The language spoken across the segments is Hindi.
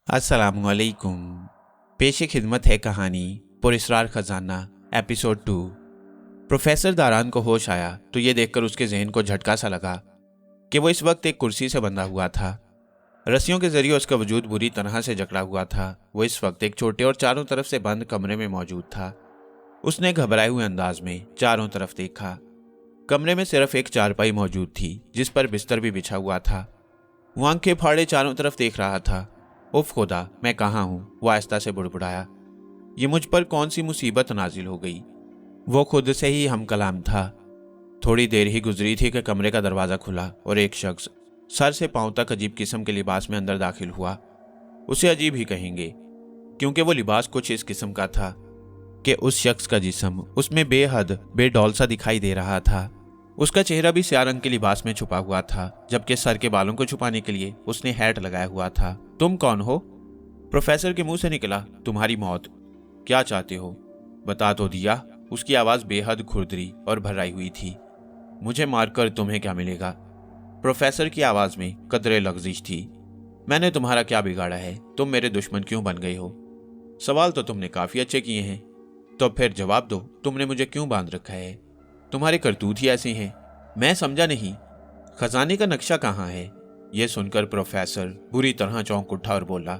अस्सलामुअलैकुम। पेशे खिदमत है कहानी पुरस्रार खजाना एपिसोड 2। प्रोफेसर दारान को होश आया तो ये देखकर उसके जहन को झटका सा लगा कि वो इस वक्त एक कुर्सी से बंधा हुआ था। रस्सियों के जरिए उसका वजूद बुरी तरह से जकड़ा हुआ था। वो इस वक्त एक छोटे और चारों तरफ से बंद कमरे में मौजूद था। उसने घबराए हुए अंदाज में चारों तरफ देखा। कमरे में सिर्फ एक चारपाई मौजूद थी जिस पर बिस्तर भी बिछा हुआ था। वो आंखें फाड़े चारों तरफ देख रहा था। उफ खुदा, मैं कहाँ हूँ, वो आहिस्ता से बुड़बुड़ाया। ये मुझ पर कौन सी मुसीबत नाजिल हो गई। वो खुद से ही हम कलाम था। थोड़ी देर ही गुजरी थी कि कमरे का दरवाज़ा खुला और एक शख्स सर से पांव तक अजीब किस्म के लिबास में अंदर दाखिल हुआ। उसे अजीब ही कहेंगे क्योंकि वो लिबास कुछ इस किस्म का था कि उस शख्स का जिस्म उसमें बेहद बेडौल सा दिखाई दे रहा था। उसका चेहरा भी स्याह रंग के लिबास में छुपा हुआ था, जबकि सर के बालों को छुपाने के लिए उसने हैट लगाया हुआ था। तुम कौन हो? प्रोफेसर के मुंह से निकला। तुम्हारी मौत। क्या चाहते हो? बता तो दिया। उसकी आवाज बेहद खुरदरी और भर्राई हुई थी। मुझे मारकर तुम्हें क्या मिलेगा? प्रोफेसर की आवाज में कदरे लग्जिश थी। मैंने तुम्हारा क्या बिगाड़ा है? तुम मेरे दुश्मन क्यों बन गए हो? सवाल तो तुमने काफी अच्छे किए हैं, तो फिर जवाब दो, तुमने मुझे क्यों बांध रखा है? तुम्हारे करतूत ही ऐसे हैं। मैं समझा नहीं। खजाने का नक्शा कहाँ है? यह सुनकर प्रोफेसर बुरी तरह चौंक उठा और बोला,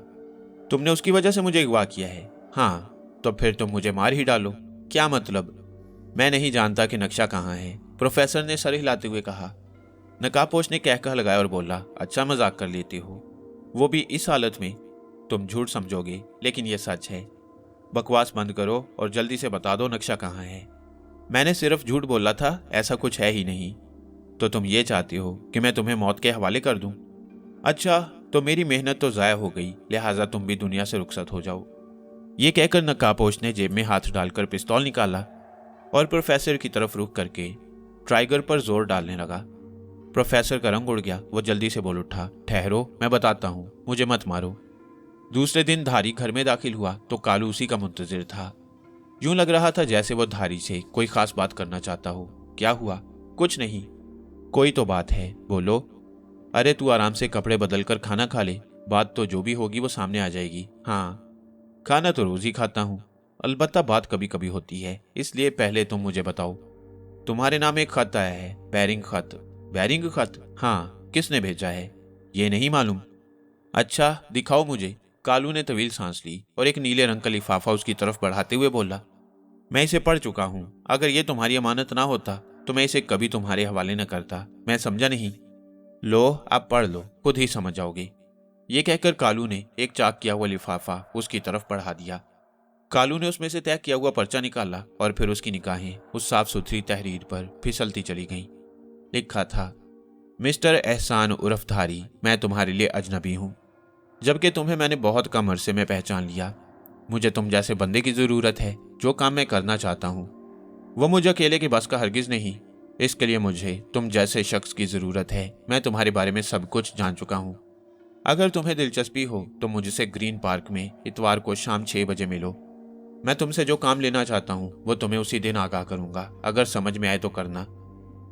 तुमने उसकी वजह से मुझे अगवा किया है? हाँ, तो फिर तुम मुझे मार ही डालो। क्या मतलब? मैं नहीं जानता कि नक्शा कहाँ है, प्रोफेसर ने सर हिलाते हुए कहा। नकाबपोश ने कहकहा लगाया और बोला, अच्छा मजाक कर लेती हो, वो भी इस हालत में? तुम झूठ समझोगे लेकिन यह सच है। बकवास बंद करो और जल्दी से बता दो नक्शा कहाँ है। मैंने सिर्फ झूठ बोला था, ऐसा कुछ है ही नहीं। तो तुम ये चाहती हो कि मैं तुम्हें मौत के हवाले कर दूं? अच्छा, तो मेरी मेहनत तो ज़ाया हो गई, लिहाजा तुम भी दुनिया से रुखसत हो जाओ। ये कहकर नकाबपोश ने जेब में हाथ डालकर पिस्तौल निकाला और प्रोफेसर की तरफ रुख करके ट्राइगर पर जोर डालने लगा। प्रोफेसर का रंग उड़ गया। वो जल्दी से बोल उठा, ठहरो, मैं बताता हूँ, मुझे मत मारो। दूसरे दिन धारी घर में दाखिल हुआ तो कालू उसी का मुंतजिर था। यूं लग रहा था जैसे वो धारी से कोई खास बात करना चाहता हो। क्या हुआ? कुछ नहीं। कोई तो बात है, बोलो। अरे तू आराम से कपड़े बदल कर खाना खा ले, बात तो जो भी होगी वो सामने आ जाएगी। हाँ, खाना तो रोज ही खाता हूँ, अलबत्ता बात कभी कभी होती है, इसलिए पहले तुम मुझे बताओ। तुम्हारे नाम एक खत आया है, बैरिंग खत। बैरिंग खत? हाँ, किसने भेजा है? ये नहीं मालूम। अच्छा, दिखाओ मुझे। कालू ने तवील सांस ली और एक नीले रंग का लिफाफा उसकी तरफ बढ़ाते हुए बोला, मैं इसे पढ़ चुका हूं। अगर ये तुम्हारी अमानत ना होता तो मैं इसे कभी तुम्हारे हवाले न करता। मैं समझा नहीं? लो, आप पढ़ लो, खुद ही समझ जाओगे। ये कहकर कालू ने एक चाक किया हुआ लिफाफा उसकी तरफ बढ़ा दिया। कालू ने उसमें से तय किया हुआ पर्चा निकाला और फिर उसकी निगाहें उस साफ सुथरी तहरीर पर फिसलती चली गईं। लिखा था, मिस्टर एहसान उर्फ धारी, मैं तुम्हारे लिए अजनबी हूं, जबकि तुम्हें मैंने बहुत कम अरसे में पहचान लिया। मुझे तुम जैसे बंदे की जरूरत है। जो काम मैं करना चाहता हूँ वो मुझे अकेले की बस का हरगिज नहीं। इसके लिए मुझे तुम जैसे शख्स की जरूरत है। मैं तुम्हारे बारे में सब कुछ जान चुका हूँ। अगर तुम्हें दिलचस्पी हो तो मुझसे ग्रीन पार्क में इतवार को शाम 6 बजे मिलो। मैं तुमसे जो काम लेना चाहता हूँ वो तुम्हें उसी दिन आगाह करूंगा। अगर समझ में आए तो करना,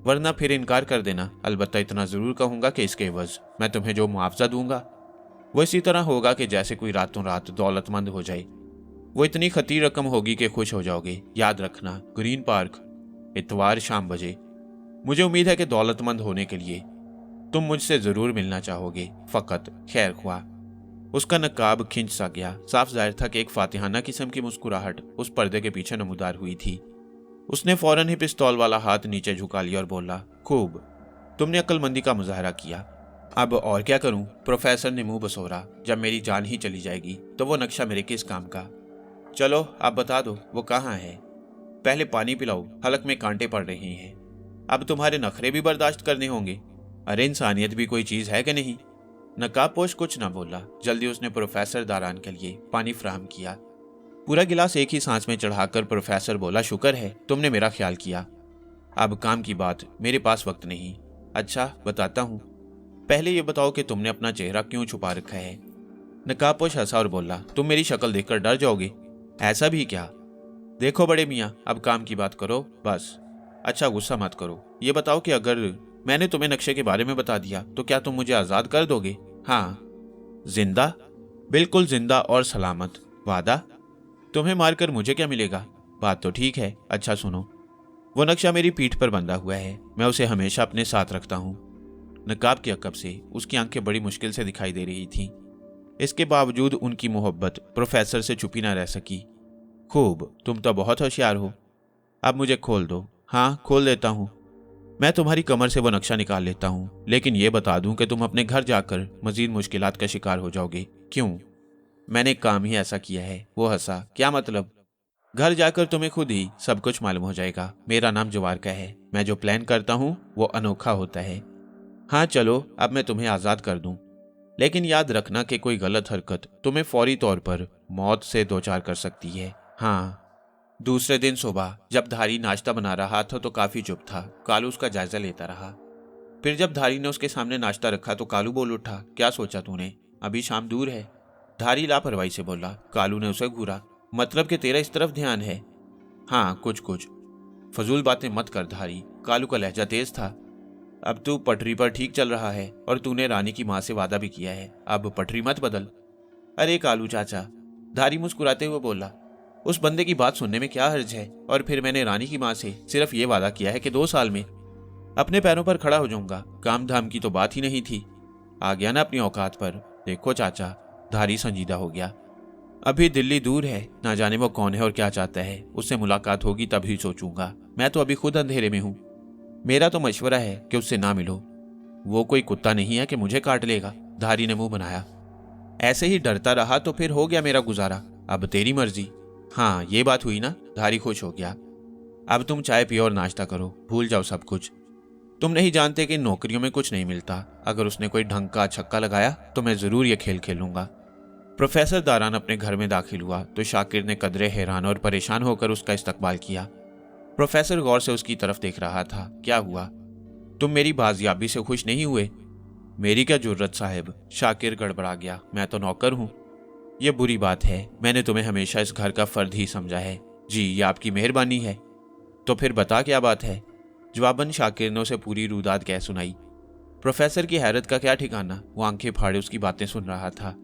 वरना फिर इनकार कर देना। अलबत्ता इतना जरूर कहूंगा कि इसके एवज मैं तुम्हें जो मुआवजा दूंगा वो इसी तरह होगा कि जैसे कोई रातों रात दौलतमंद हो जाए। वो इतनी खती रकम होगी कि खुश हो जाओगे। याद रखना, ग्रीन पार्क, इतवार शाम बजे। मुझे उम्मीद है कि दौलतमंद होने के लिए तुम मुझसे जरूर मिलना चाहोगे। फकत खैर ख्वाह। उसका नकाब खिंच सा गया। साफ जाहिर था कि एक फातिहाना किस्म की मुस्कुराहट उस पर्दे के पीछे नमूदार हुई थी। उसने फौरन ही पिस्तौल वाला हाथ नीचे झुका लिया और बोला, खूब, तुमने अक्लमंदी का मुजाहरा किया। अब और क्या करूं? प्रोफेसर ने मुंह बसोरा, जब मेरी जान ही चली जाएगी तो वो नक्शा मेरे किस काम का? चलो आप बता दो, वो कहाँ है? पहले पानी पिलाओ, हलक में कांटे पड़ रहे हैं। अब तुम्हारे नखरे भी बर्दाश्त करने होंगे। अरे इंसानियत भी कोई चीज है कि नहीं? नकाबपोश कुछ ना बोला। जल्दी उसने प्रोफेसर दारान के लिए पानी फराहम किया। पूरा गिलास एक ही सांस में चढ़ाकर प्रोफेसर बोला, शुक्र है तुमने मेरा ख्याल किया। अब काम की बात, मेरे पास वक्त नहीं। अच्छा, बताता हूँ। पहले ये बताओ कि तुमने अपना चेहरा क्यों छुपा रखा है? नकाबपोश हंसा और बोला, तुम मेरी शक्ल देखकर डर जाओगे। ऐसा भी क्या? देखो बड़े मियाँ, अब काम की बात करो बस। अच्छा, गुस्सा मत करो। ये बताओ कि अगर मैंने तुम्हें नक्शे के बारे में बता दिया तो क्या तुम मुझे आज़ाद कर दोगे? हाँ। जिंदा? बिल्कुल जिंदा और सलामत। वादा? तुम्हें मारकर मुझे क्या मिलेगा? बात तो ठीक है। अच्छा सुनो, वो नक्शा मेरी पीठ पर बंधा हुआ है, मैं उसे हमेशा अपने साथ रखता हूँ। नकाब की अकब से उसकी आंखें बड़ी मुश्किल से दिखाई दे रही थीं। इसके बावजूद उनकी मोहब्बत प्रोफेसर से छुपी ना रह सकी। खूब, तुम तो बहुत होशियार हो। अब मुझे खोल दो। हाँ, खोल देता हूँ। मैं तुम्हारी कमर से वो नक्शा निकाल लेता हूँ, लेकिन ये बता दूं कि तुम अपने घर जाकर मजीद मुश्किलात का शिकार हो जाओगे। क्यों? मैंने काम ही ऐसा किया है। वो हंसा। क्या मतलब? घर जाकर तुम्हें खुद ही सब कुछ मालूम हो जाएगा। मेरा नाम जवार का है। मैं जो प्लान करता हूँ वो अनोखा होता है। हाँ चलो, अब मैं तुम्हें आज़ाद कर दूं, लेकिन याद रखना कि कोई गलत हरकत तुम्हें फौरी तौर पर मौत से दो चार कर सकती है। हाँ। दूसरे दिन सुबह जब धारी नाश्ता बना रहा था तो काफी चुप था। कालू उसका जायजा लेता रहा। फिर जब धारी ने उसके सामने नाश्ता रखा तो कालू बोल उठा, क्या सोचा तूने? अभी शाम दूर है। धारी लापरवाही से बोला। कालू ने उसे घूरा। मतलब कि तेरा इस तरफ ध्यान है? हाँ, कुछ कुछ। फजूल बातें मत कर धारी। कालू का लहजा तेज था। अब तू पटरी पर ठीक चल रहा है और तूने रानी की माँ से वादा भी किया है। अब पटरी मत बदल। अरे कालू चाचा, धारी मुस्कुराते हुए बोला, उस बंदे की बात सुनने में क्या हर्ज है? और फिर मैंने रानी की माँ से सिर्फ ये वादा किया है कि 2 साल में अपने पैरों पर खड़ा हो जाऊंगा। काम धाम की तो बात ही नहीं थी। आ गया ना अपनी औकात पर। देखो चाचा, धारी संजीदा हो गया। अभी दिल्ली दूर है, ना जाने वो कौन है और क्या चाहता है। उससे मुलाकात होगी तभी सोचूंगा। मैं तो अभी खुद अंधेरे में हूँ। मेरा तो मशवरा है कि उससे ना मिलो। वो कोई कुत्ता नहीं है कि मुझे काट लेगा। धारी ने मुंह बनाया। ऐसे ही डरता रहा तो फिर हो गया मेरा गुजारा। अब तेरी मर्जी। हाँ, ये बात हुई ना? धारी खुश हो गया। अब तुम चाय पियो और नाश्ता करो, भूल जाओ सब कुछ। तुम नहीं जानते कि इन नौकरियों में कुछ नहीं मिलता। अगर उसने कोई ढंग का छक्का लगाया तो मैं जरूर ये खेल खेलूंगा। प्रोफेसर दारान अपने घर में दाखिल हुआ तो शाकिर ने कदरे हैरान और परेशान होकर उसका इस्तकबाल किया। प्रोफेसर गौर से उसकी तरफ देख रहा था। क्या हुआ? तुम मेरी बाजियाबी से खुश नहीं हुए? मेरी क्या जुर्रत साहब। शाकिर गड़बड़ा गया। मैं तो नौकर हूं। यह बुरी बात है। मैंने तुम्हें हमेशा इस घर का फर्द ही समझा है। जी, ये आपकी मेहरबानी है। तो फिर बता क्या बात है? जवाबन शाकिर ने उसे पूरी रूदात कह सुनाई। प्रोफेसर की हैरत का क्या ठिकाना। वो आंखें फाड़े उसकी बातें सुन रहा था।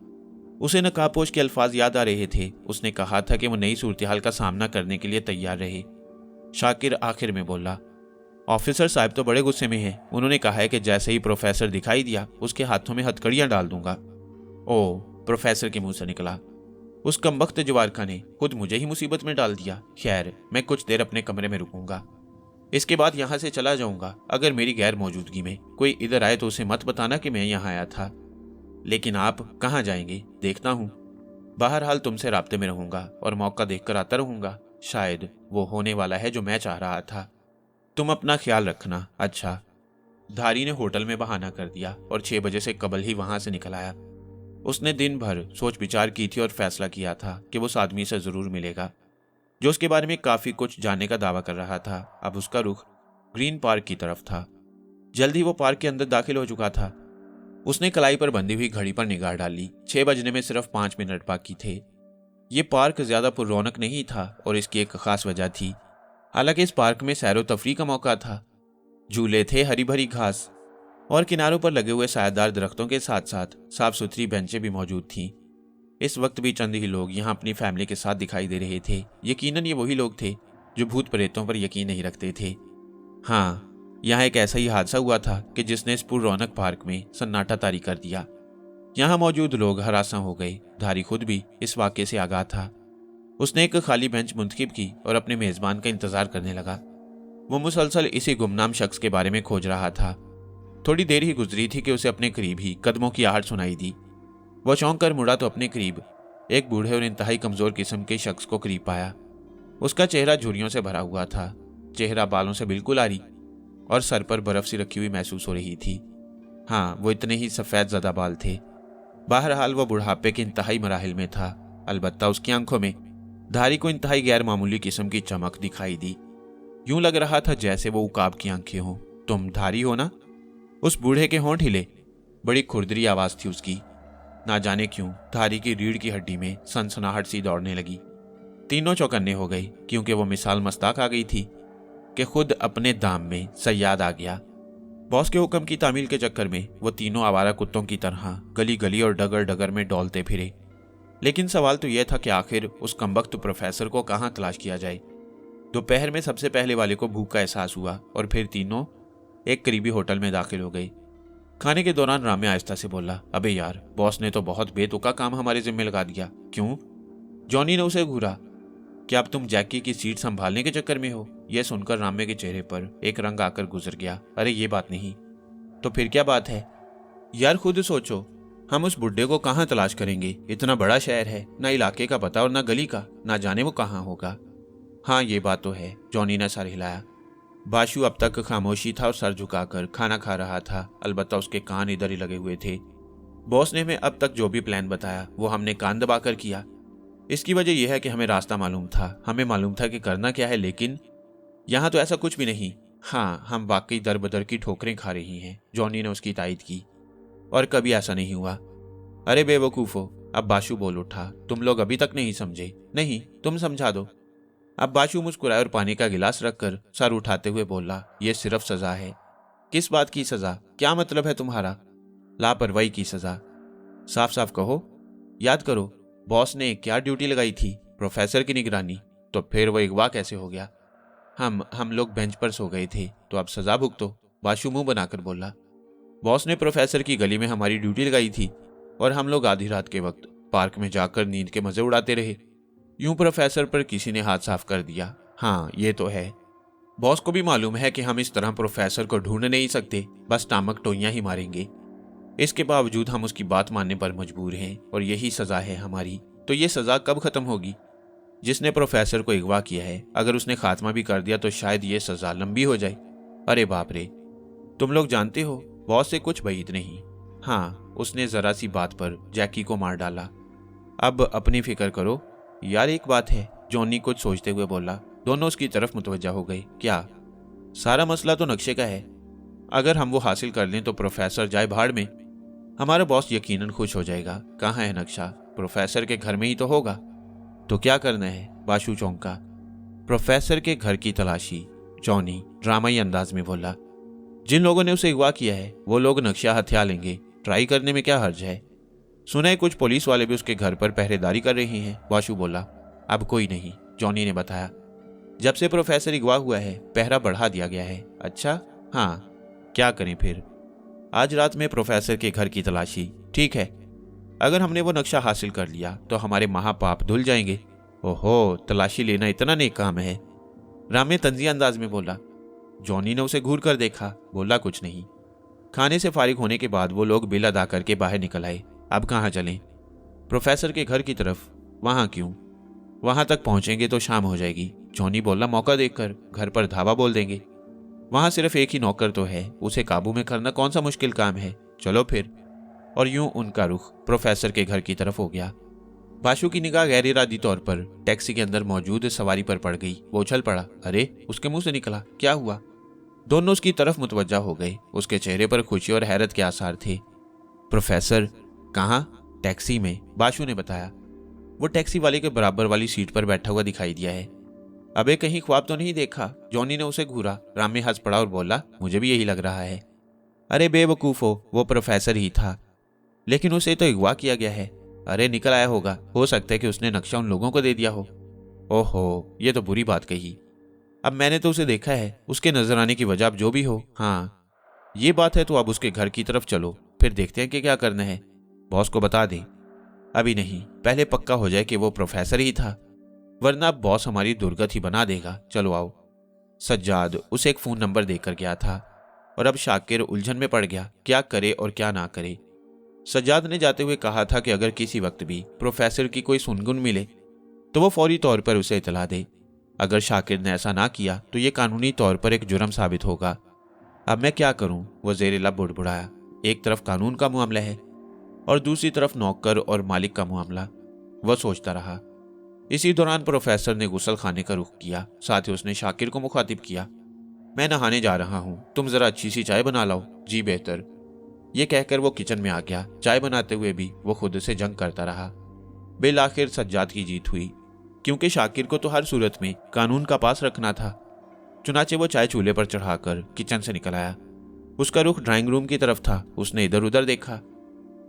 उसे नकाबपोश के अल्फाज याद आ रहे थे। उसने कहा था कि वो नई सूरत-ए-हाल का सामना करने के लिए तैयार रहे। शाकिर आखिर में बोला, ऑफिसर साहब तो बड़े गुस्से में हैं। उन्होंने कहा है कि जैसे ही प्रोफेसर दिखाई दिया उसके हाथों में हथकड़ियां डाल दूंगा। ओह, प्रोफेसर के मुंह से निकला। उस कमबख्त जवारका ने खुद मुझे ही मुसीबत में डाल दिया। खैर, मैं कुछ देर अपने कमरे में रुकूंगा, इसके बाद यहां से चला जाऊंगा। अगर मेरी गैर मौजूदगी में कोई इधर आए तो उसे मत बताना कि मैं यहां आया था। लेकिन आप कहाँ जाएंगे? देखता हूं। बहरहाल तुमसे राब्ते में रहूंगा और मौका देखकर आता रहूंगा। शायद वो होने वाला है जो मैं चाह रहा था। तुम अपना ख्याल रखना। अच्छा। धारी ने होटल में बहाना कर दिया और 6 बजे से कबल ही वहां से निकल आया। उसने दिन भर सोच विचार की थी और फैसला किया था कि वो उस आदमी से जरूर मिलेगा जो उसके बारे में काफी कुछ जानने का दावा कर रहा था। अब उसका रुख ग्रीन पार्क की तरफ था। जल्द ही वो पार्क के अंदर दाखिल हो चुका था। उसने कलाई पर बंधी हुई घड़ी पर निगाह डाली। 6 बजने में सिर्फ 5 मिनट बाकी थे। ये पार्क ज्यादा पुररौनक नहीं था और इसकी एक खास वजह थी। हालांकि इस पार्क में सैरो तफरी का मौका था। झूले थे, हरी भरी घास और किनारों पर लगे हुए सायादार दरख्तों के साथ साथ साफ सुथरी बेंचें भी मौजूद थीं। इस वक्त भी चंद ही लोग यहाँ अपनी फैमिली के साथ दिखाई दे रहे थे। यकीनन ये वही लोग थे जो भूत प्रेतों पर यकीन नहीं रखते थे। हाँ, यहाँ एक ऐसा ही हादसा हुआ था कि जिसने इस पुररौनक पार्क में सन्नाटा तारी कर दिया। यहाँ मौजूद लोग हरासा हो गए। धारी खुद भी इस वाक़े से आगाह था। उसने एक खाली बेंच मुंतखब की और अपने मेजबान का इंतजार करने लगा। वो मुसलसल इसी गुमनाम शख्स के बारे में खोज रहा था। थोड़ी देर ही गुजरी थी कि उसे अपने करीब ही कदमों की आहट सुनाई दी। वह चौंक कर मुड़ा तो अपने करीब एक बूढ़े और इंतहाई कमजोर किस्म के शख्स को करीब पाया। उसका चेहरा झुर्रियों से भरा हुआ था। चेहरा बालों से बिल्कुल आरी और सर पर बर्फ सी रखी हुई महसूस हो रही थी। हाँ, वो इतने ही सफेद ज़दा बाल थे। बहरहाल वह बुढ़ापे के इंतहाई मराहिल में था। अलबत्ता उसकी आंखों में धारी को इंतहाई गैर मामूली किस्म की चमक दिखाई दी। यूं लग रहा था जैसे वो उकाब की आंखें हों। तुम धारी हो ना? उस बूढ़े के होंठ हिले। बड़ी खुरदरी आवाज थी उसकी। ना जाने क्यों धारी की रीढ़ की हड्डी में सनसनाहट सी दौड़ने लगी। तीनों चौकन्ने हो गए क्योंकि वो मिसाल मस्ताक आ गई थी कि खुद अपने दाम में सयाद आ गया। बॉस के हुक्म की तामील के चक्कर में वो तीनों आवारा कुत्तों की तरह गली गली और डगर डगर में डोलते फिरे। लेकिन सवाल तो यह था कि आखिर उस कमबख्त प्रोफेसर को कहाँ तलाश किया जाए। दोपहर में सबसे पहले वाले को भूख का एहसास हुआ और फिर तीनों एक करीबी होटल में दाखिल हो गए। खाने के दौरान रामे आहिस्ता से बोला, अबे यार, बॉस ने तो बहुत बेतुका काम हमारे जिम्मे लगा दिया। क्यों? जॉनी ने उसे घूरा। क्या अब तुम जैकी की सीट संभालने के चक्कर में हो? यह सुनकर रामे के चेहरे पर एक रंग आकर गुजर गया। अरे ये बात नहीं, तो फिर क्या बात है? यार खुद सोचो, हम उस बुड्ढे को कहाँ तलाश करेंगे? इतना बड़ा शहर है, ना इलाके का पता और ना गली का, ना जाने वो कहाँ होगा। हाँ ये बात तो है, जॉनी ने सर हिलाया। बाशु अब तक खामोशी था और सर झुकाकर खाना खा रहा था, अलबत्ता उसके कान इधर ही लगे हुए थे। बॉस ने हमें अब तक जो भी प्लान बताया वो हमने कान दबाकर किया। इसकी वजह यह है कि हमें रास्ता मालूम था, हमें मालूम था कि करना क्या है, लेकिन यहाँ तो ऐसा कुछ भी नहीं। हाँ, हम वाकई दर बदर की ठोकरें खा रही हैं, जॉनी ने उसकी तायद की। और कभी ऐसा नहीं हुआ। अरे बेवकूफो, अब बाशु बोल उठा, तुम लोग अभी तक नहीं समझे। नहीं, तुम समझा दो। अब बाशु मुस्कुराए और पानी का गिलास रखकर सर उठाते हुए बोला, यह सिर्फ सजा है। किस बात की सजा? क्या मतलब है तुम्हारा? लापरवाही की सजा। साफ साफ कहो। याद करो, बॉस ने क्या ड्यूटी लगाई थी? प्रोफेसर की निगरानी। तो फिर वो अगवा कैसे हो गया? हम लोग बेंच पर सो गए थे, तो अब सजा भुगतो। बाशु मुंह बनाकर बोला, बॉस ने प्रोफेसर की गली में हमारी ड्यूटी लगाई थी और हम लोग आधी रात के वक्त पार्क में जाकर नींद के मजे उड़ाते रहे। यूं प्रोफेसर पर किसी ने हाथ साफ कर दिया। हाँ ये तो है, बॉस को भी मालूम है कि हम इस तरह प्रोफेसर को ढूंढ नहीं सकते, बस टामक टोइयां ही मारेंगे। इसके बावजूद हम उसकी बात मानने पर मजबूर हैं और यही सजा है हमारी। तो ये सजा कब खत्म होगी? जिसने प्रोफेसर को अगवा किया है, अगर उसने खात्मा भी कर दिया तो शायद ये सजा लंबी हो जाए। अरे बाप रे, तुम लोग जानते हो, बॉस से कुछ बैद नहीं। हाँ, उसने जरा सी बात पर जैकी को मार डाला। अब अपनी फिक्र करो। यार एक बात है, जॉनी कुछ सोचते हुए बोला। दोनों उसकी तरफ मुतवज्जा हो गए। क्या? सारा मसला तो नक्शे का है। अगर हम वो हासिल कर लें तो प्रोफेसर जाए भाड़ में, हमारा बॉस यकीनन खुश हो जाएगा। कहाँ है नक्शा? प्रोफेसर के घर में ही तो होगा। तो क्या करना है? बाशु चौंका। प्रोफेसर के घर की तलाशी, जॉनी ड्रामाई अंदाज में बोला। जिन लोगों ने उसे अगवा किया है वो लोग नक्शा हथिया लेंगे, ट्राई करने में क्या हर्ज है? सुना है कुछ पुलिस वाले भी उसके घर पर पहरेदारी कर रहे हैं, बाशु बोला। अब कोई नहीं, जॉनी ने बताया। जब से प्रोफेसर अगवा हुआ है पहरा बढ़ा दिया गया है। अच्छा, हाँ, क्या करें फिर? आज रात में प्रोफेसर के घर की तलाशी। ठीक है, अगर हमने वो नक्शा हासिल कर लिया तो हमारे महापाप धुल जाएंगे। ओहो, तलाशी लेना इतना नेक काम है, रामे तंजिया अंदाज में बोला। जॉनी ने उसे घूर कर देखा, बोला कुछ नहीं। खाने से फारिग होने के बाद वो लोग बिल अदा करके बाहर निकल आए। अब कहाँ चलें? प्रोफेसर के घर की तरफ। वहां क्यों? वहां तक पहुंचेंगे तो शाम हो जाएगी, जॉनी बोला। मौका देखकर घर पर धावा बोल देंगे। वहां सिर्फ एक ही नौकर तो है, उसे काबू में करना कौन सा मुश्किल काम है। चलो फिर। और यूं उनका रुख प्रोफेसर के घर की तरफ हो गया। बाशु की निगाह गैर इरादी तौर पर टैक्सी के अंदर मौजूद सवारी पर पड़ गई। वो उछल पड़ा। अरे, उसके मुंह से निकला, क्या हुआ? दोनों उसकी तरफ मुतवज्जा हो गए। उसके चेहरे पर खुशी और हैरत के आसार थे। प्रोफेसर? कहाँ? टैक्सी में, बाशु ने बताया। वो टैक्सी वाले के बराबर वाली सीट पर बैठा हुआ दिखाई दिया है। अबे कहीं ख्वाब तो नहीं देखा? जॉनी ने उसे घूरा। रामे हंस पड़ा और बोला, मुझे भी यही लग रहा है। अरे बेवकूफो, वो प्रोफेसर ही था, लेकिन उसे तो अगवा किया गया है। अरे निकल आया होगा, हो सकता है कि उसने नक्शा उन लोगों को दे दिया हो। ओहो, ये तो बुरी बात कही। अब मैंने तो उसे देखा है, उसके नजर आने की वजह अब जो भी हो। हाँ ये बात है, तो अब उसके घर की तरफ चलो, फिर देखते हैं कि क्या करना है। बॉस को बता दे। अभी नहीं, पहले पक्का हो जाए कि वो प्रोफेसर ही था, वरना बॉस हमारी दुर्गत ही बना देगा। चलो आओ। सज्जाद उसे एक फोन नंबर देकर गया था और अब शाकिर उलझन में पड़ गया, क्या करे और क्या ना करे। सज्जाद ने जाते हुए कहा था कि अगर किसी वक्त भी प्रोफेसर की कोई सुनगुन मिले तो वो फौरी तौर पर उसे इतला दे। अगर शाकिर ने ऐसा ना किया तो ये कानूनी तौर पर एक जुर्म साबित होगा। अब मैं क्या करूं? वो ज़ेर लब बुड़बुड़ाया। एक तरफ कानून का मामला है और दूसरी तरफ नौकर और मालिक का मामला। वह सोचता रहा। इसी दौरान प्रोफेसर ने गुसल खाने का रुख किया। साथ ही उसने शाकिर को मुखातिब किया, मैं नहाने जा रहा हूं, तुम जरा अच्छी सी चाय बना लाओ। जी बेहतर। यह कहकर वो किचन में आ गया। चाय बनाते हुए भी वो खुद से जंग करता रहा। बिल आखिर सज्जाद की जीत हुई, क्योंकि शाकिर को तो हर सूरत में कानून का पास रखना था। चुनाचे वो चाय चूल्हे पर चढ़ाकर किचन से निकल आया। उसका रुख ड्राइंग रूम की तरफ था। उसने इधर उधर देखा।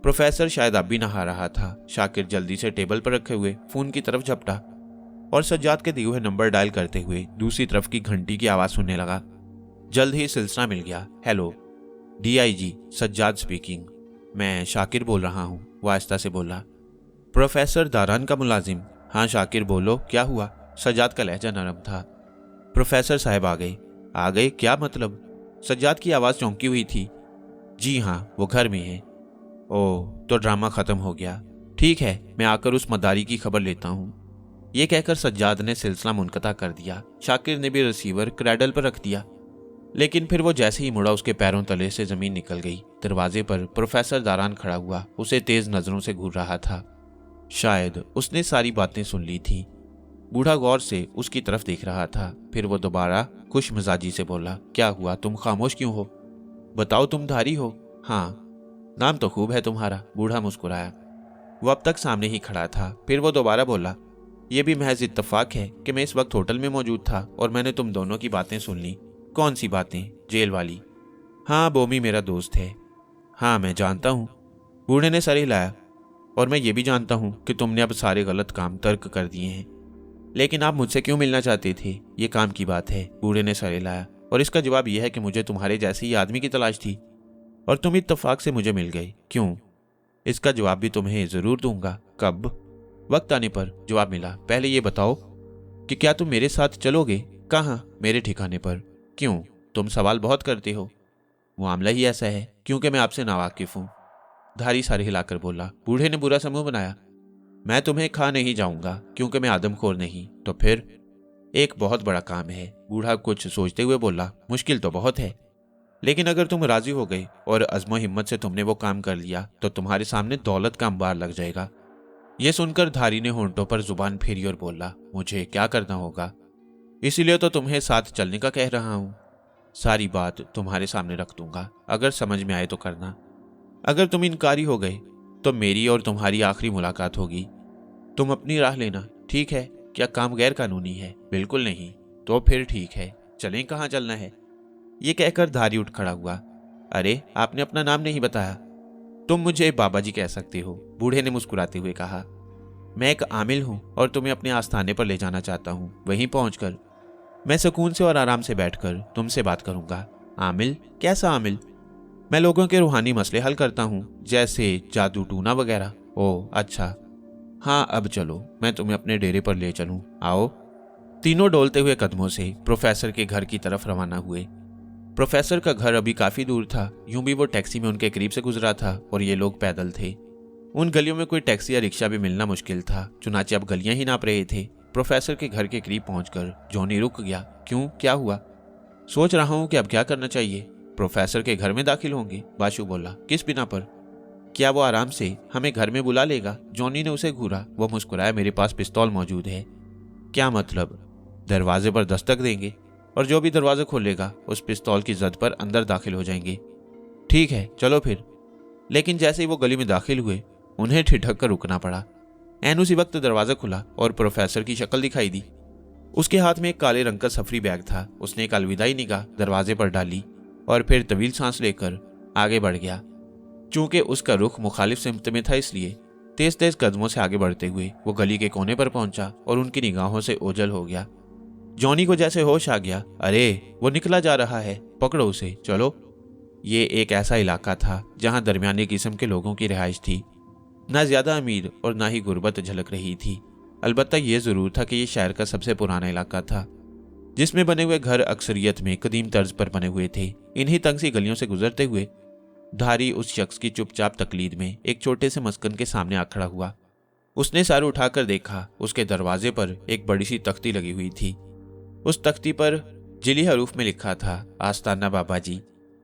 प्रोफेसर शायद अब भी नहा रहा था। शाकिर जल्दी से टेबल पर रखे हुए फोन की तरफ झपटा और सज्जाद के दिए हुए नंबर डायल करते हुए दूसरी तरफ की घंटी की आवाज सुनने लगा। जल्द ही सिलसिला मिल गया। Hello, DIG Sajjad speaking. मैं शाकिर बोल रहा हूँ, वो आहिस्ता से बोला। प्रोफेसर दारान का मुलाजिम। हाँ शाकिर बोलो, क्या हुआ? सज्जाद का लहजा नरम था। प्रोफेसर साहब आ गए। आ गए क्या मतलब? सज्जाद की आवाज़ चौंकी हुई थी। जी हाँ, वो घर में है। ओह, तो ड्रामा ख़त्म हो गया। ठीक है, मैं आकर उस मदारी की खबर लेता हूँ। ये कहकर सज्जाद ने सिलसिला मुनक़ता कर दिया। शाकिर ने भी रिसीवर क्रैडल पर रख दिया, लेकिन फिर वो जैसे ही मुड़ा उसके पैरों तले से ज़मीन निकल गई। दरवाजे पर प्रोफेसर दारान खड़ा हुआ उसे तेज़ नज़रों से घूर रहा था। शायद उसने सारी बातें सुन ली थी। बूढ़ा गौर से उसकी तरफ देख रहा था। फिर वो दोबारा खुश मिजाजी से बोला, क्या हुआ, तुम खामोश क्यों हो? बताओ, तुम धारी हो? हाँ, नाम तो खूब है तुम्हारा। बूढ़ा मुस्कुराया। वो अब तक सामने ही खड़ा था। फिर वो दोबारा बोला, यह भी महज इत्तफाक है कि मैं इस वक्त होटल में मौजूद था और मैंने तुम दोनों की बातें सुन ली। कौन सी बातें? जेल वाली। हाँ, बोमी मेरा दोस्त है। हाँ, मैं जानता हूँ। बूढ़े ने सर हिलाया। और मैं ये भी जानता हूँ कि तुमने अब सारे गलत काम तर्क कर दिए हैं। लेकिन आप मुझसे क्यों मिलना चाहते थे? ये काम की बात है। बूढ़े ने सर हिलाया। और इसका जवाब यह है कि मुझे तुम्हारे जैसे ही आदमी की तलाश थी और तुम इत्तफाक से मुझे मिल गए। क्यों? इसका जवाब भी तुम्हें जरूर दूंगा। कब? वक्त आने पर जवाब मिला। पहले ये बताओ कि क्या तुम मेरे साथ चलोगे? कहाँ? मेरे ठिकाने पर। क्यों? तुम सवाल बहुत करते हो। मामला ही ऐसा है, क्योंकि मैं आपसे नावाकिफ हूं। धारी सारे हिलाकर बोला। बूढ़े ने बुरा समूह बनाया। मैं तुम्हें खा नहीं जाऊंगा क्योंकि मैं आदमखोर नहीं। तो फिर? एक बहुत बड़ा काम है। बूढ़ा कुछ सोचते हुए बोला। मुश्किल तो बहुत है, लेकिन अगर तुम राजी हो गए और अज़्म हिम्मत से तुमने वो काम कर लिया तो तुम्हारे सामने दौलत का अंबार लग जाएगा। यह सुनकर धारी ने होंठों पर जुबान फेरी और बोला, मुझे क्या करना होगा? इसीलिए तो तुम्हें साथ चलने का कह रहा हूं। सारी बात तुम्हारे सामने रख दूंगा, अगर समझ में आए तो करना। अगर तुम इनकारी हो गए तो मेरी और तुम्हारी आखिरी मुलाकात होगी। तुम अपनी राह लेना, ठीक है? क्या काम गैर कानूनी है? बिल्कुल नहीं। तो फिर ठीक है, चलें। कहाँ चलना है? ये कहकर धारी उठ खड़ा हुआ। अरे, आपने अपना नाम नहीं बताया। तुम मुझे बाबा जी कह सकते हो, बूढ़े ने मुस्कुराते हुए कहा। मैं एक आमिल हूं और तुम्हें अपने आस्थाने पर ले जाना चाहता हूं। वहीं पहुंचकर मैं सुकून से और आराम से बैठकर तुमसे बात करूंगा। आमिल? कैसा आमिल? मैं लोगों के रूहानी मसले हल करता हूं, जैसे जादू टूना वगैरह। ओह अच्छा, हाँ अब चलो, मैं तुम्हें अपने डेरे पर ले चलूं। आओ। तीनों डोलते हुए कदमों से प्रोफेसर के घर की तरफ रवाना हुए। प्रोफेसर का घर अभी काफी दूर था। यूं भी वो टैक्सी में उनके करीब से गुजरा था और ये लोग पैदल थे। उन गलियों में कोई टैक्सी या रिक्शा भी मिलना मुश्किल था। चुनाचे अब गलियां ही नाप रहे थे। प्रोफेसर के घर के करीब पहुंचकर जॉनी रुक गया। क्यों, क्या हुआ? सोच रहा हूं कि अब क्या करना चाहिए। प्रोफेसर के घर में दाखिल होंगे? बाशु बोला। किस बिना पर? क्या वो आराम से हमें घर में बुला लेगा? जॉनी ने उसे घूरा। वो मुस्कुराया। मेरे पास पिस्तौल मौजूद है। क्या मतलब? दरवाजे पर दस्तक देंगे और जो भी दरवाजा खोलेगा उस पिस्तौल की जद पर अंदर दाखिल हो जाएंगे। ठीक है, चलो फिर। लेकिन जैसे ही वो गली में दाखिल हुए उन्हें ठिठक कर रुकना पड़ा। ऐन उसी वक्त दरवाजा खुला और प्रोफेसर की शक्ल दिखाई दी। उसके हाथ में एक काले रंग का सफरी बैग था। उसने एक अलविदाई निगाह दरवाजे पर डाली और फिर तवील सांस लेकर आगे बढ़ गया। चूंकि उसका रुख मुखालिफ सिमत में था, इसलिए तेज तेज कदमों से आगे बढ़ते हुए वो गली के कोने पर पहुंचा और उनकी निगाहों से ओझल हो गया। जॉनी को जैसे होश आ गया। अरे, वो निकला जा रहा है, पकड़ो उसे, चलो। ये एक ऐसा इलाका था जहां दरमियानी किस्म के लोगों की रिहाइश थी। ना ज्यादा अमीर और ना ही गुर्बत झलक रही थी। अलबत्ता यह जरूर था कि यह शहर का सबसे पुराना इलाका था, जिसमें बने हुए घर अक्सरियत में कदीम तर्ज पर बने हुए थे। इन्हीं तंग सी गलियों से गुजरते हुए धारी उस शख्स की चुपचाप तकलीद में एक छोटे से मस्कन के सामने आ खड़ा हुआ। उसने सर उठाकर देखा। उसके दरवाजे पर एक बड़ी सी तख्ती लगी हुई थी। उस तख्ती पर जिली हरूफ में लिखा था, आस्ताना बाबा जी,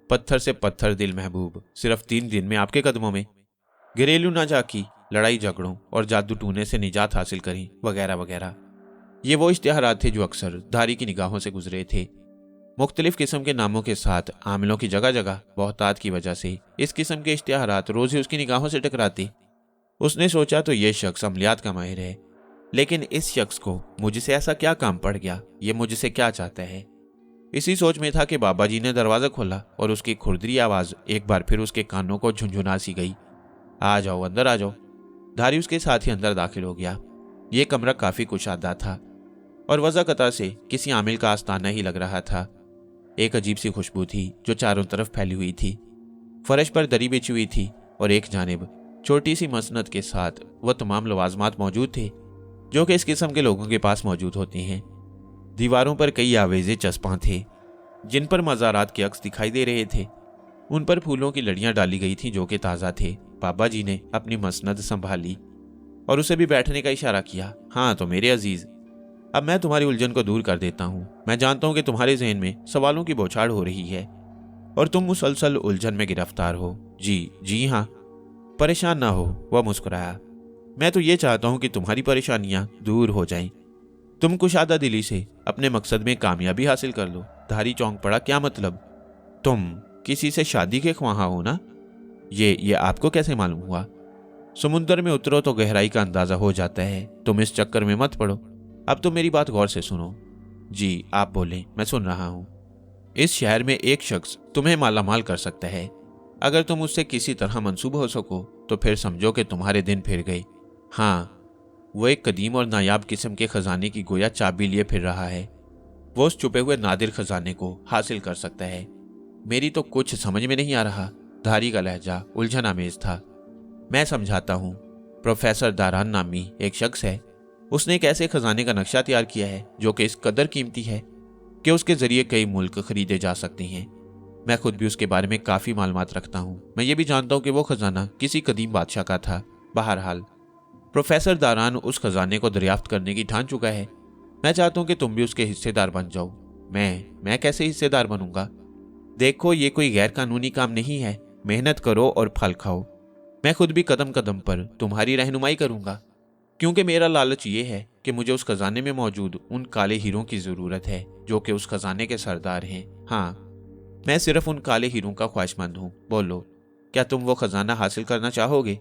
पत्थर से पत्थर दिल महबूब, सिर्फ 3 दिन में आपके कदमों में, घरेलू नाजाकी, लड़ाई झगड़ों और जादू टूने से निजात हासिल करी, वगैरह वगैरह। ये वो इश्तिहारात थे जो अक्सर धारी की निगाहों से गुजरे थे। मुख्तलिफ किस्म के नामों के साथ आमिलों की जगह जगह बहुतात की वजह से इस किस्म के इश्तिहारात रोज ही उसकी निगाहों से टकराते। उसने सोचा तो ये शख्स अमलियात का माहिर है, लेकिन इस शख्स को मुझसे ऐसा क्या काम पड़ गया? ये मुझसे क्या चाहता है? इसी सोच में था कि बाबा जी ने दरवाजा खोला और उसकी खुरदरी आवाज एक बार फिर उसके कानों को झुंझुना सी गई। आ जाओ, अंदर आ जाओ। धारी उसके साथ ही अंदर दाखिल हो गया। ये कमरा काफी कुशादा था और वज़ाकता से किसी आमिल का आस्ताना ही लग रहा था। एक अजीब सी खुशबू थी जो चारों तरफ फैली हुई थी। फर्श पर दरी बिछी हुई थी और एक जानिब छोटी सी मसनद के साथ वह तमाम लवाजमात मौजूद थे जो कि इस किस्म के लोगों के पास मौजूद होते हैं। दीवारों पर कई आवेजे चस्पा थे जिन पर मज़ारात के अक्स दिखाई दे रहे थे। उन पर फूलों की लड़ियां डाली गई थीं जो कि ताज़ा थे। बाबा जी ने अपनी मसनद संभाली और उसे भी बैठने का इशारा किया। हाँ तो मेरे अजीज, अब मैं तुम्हारी उलझन को दूर कर देता हूँ। मैं जानता हूँ कि तुम्हारे जहन में सवालों की बौछार हो रही है और तुम मुसलसल उलझन में गिरफ्तार हो। जी हाँ, परेशान ना हो, वह मुस्कुराया। मैं तो ये चाहता हूँ कि तुम्हारी परेशानियां दूर हो जाएं। तुम कुशादा दिली से अपने मकसद में कामयाबी हासिल कर लो। धारी चौंक पड़ा। क्या मतलब? तुम किसी से शादी के ख्वाहां हो ना? ये आपको कैसे मालूम हुआ? समुद्र में उतरो तो गहराई का अंदाजा हो जाता है। तुम इस चक्कर में मत पड़ो। अब तो मेरी बात गौर से सुनो। जी आप बोलें, मैं सुन रहा हूं। इस शहर में एक शख्स तुम्हें मालामाल कर सकता है। अगर तुम उससे किसी तरह मंसूब हो सको तो फिर समझो कि तुम्हारे दिन फिर गए। हाँ, वो एक कदीम और नायाब किस्म के खजाने की गोया चाबी लिए फिर रहा है। वो उस छुपे हुए नादिर खजाने को हासिल कर सकता है। मेरी तो कुछ समझ में नहीं आ रहा। धारी का लहजा उलझन आमेज था। मैं समझाता हूँ। प्रोफेसर दारान नामी एक शख्स है। उसने एक ऐसे खजाने का नक्शा तैयार किया है जो कि इस कदर कीमती है कि उसके जरिए कई मुल्क खरीदे जा सकते हैं। मैं खुद भी उसके बारे में काफ़ी मालूमात रखता हूँ। मैं ये भी जानता हूँ कि वो खजाना किसी कदीम बादशाह का था। बहरहाल प्रोफेसर दारान उस खजाने को दरियाफ्त करने की ठान चुका है। मैं चाहता हूँ कि तुम भी उसके हिस्सेदार बन जाओ। मैं कैसे हिस्सेदार बनूंगा? देखो, ये कोई गैर कानूनी काम नहीं है। मेहनत करो और फल खाओ। मैं खुद भी कदम कदम पर तुम्हारी रहनुमाई करूंगा, क्योंकि मेरा लालच ये है कि मुझे उस खजाने में मौजूद उन काले हीरों की जरूरत है जो कि उस खजाने के सरदार हैं। हाँ, मैं सिर्फ उन काले हीरों का ख्वाहिशमंद हूँ। बोलो, क्या तुम वो खजाना हासिल करना चाहोगे?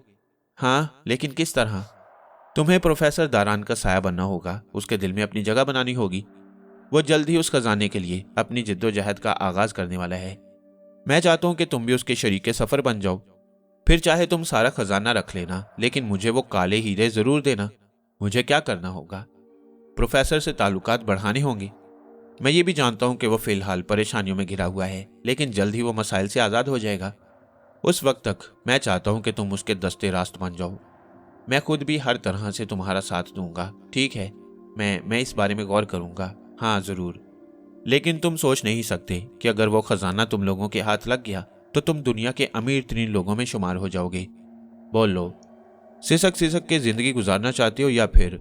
हाँ, लेकिन किस तरह? तुम्हें प्रोफेसर दारान का साया बनना होगा, उसके दिल में अपनी जगह बनानी होगी। वो जल्द ही उस खजाने के लिए अपनी जिद्दोजहद का आगाज करने वाला है। मैं चाहता हूं कि तुम भी उसके शरीके सफर बन जाओ। फिर चाहे तुम सारा खजाना रख लेना, लेकिन मुझे वो काले हीरे जरूर देना। मुझे क्या करना होगा? प्रोफेसर से ताल्लुकात बढ़ाने होंगे। मैं ये भी जानता हूं कि वो फिलहाल परेशानियों में घिरा हुआ है, लेकिन जल्द ही वो मसाइल से आज़ाद हो जाएगा। उस वक्त तक मैं चाहता हूं कि तुम उसके दस्ते रास्त बन जाओ। मैं खुद भी हर तरह से तुम्हारा साथ दूंगा। ठीक है, मैं इस बारे में गौर करूंगा। हाँ जरूर। लेकिन तुम सोच नहीं सकते कि अगर वो खजाना तुम लोगों के हाथ लग गया तो तुम दुनिया के अमीर तरीन लोगों में शुमार हो जाओगे। बोल लो, सिसक सिसक के जिंदगी गुजारना चाहते हो या फिर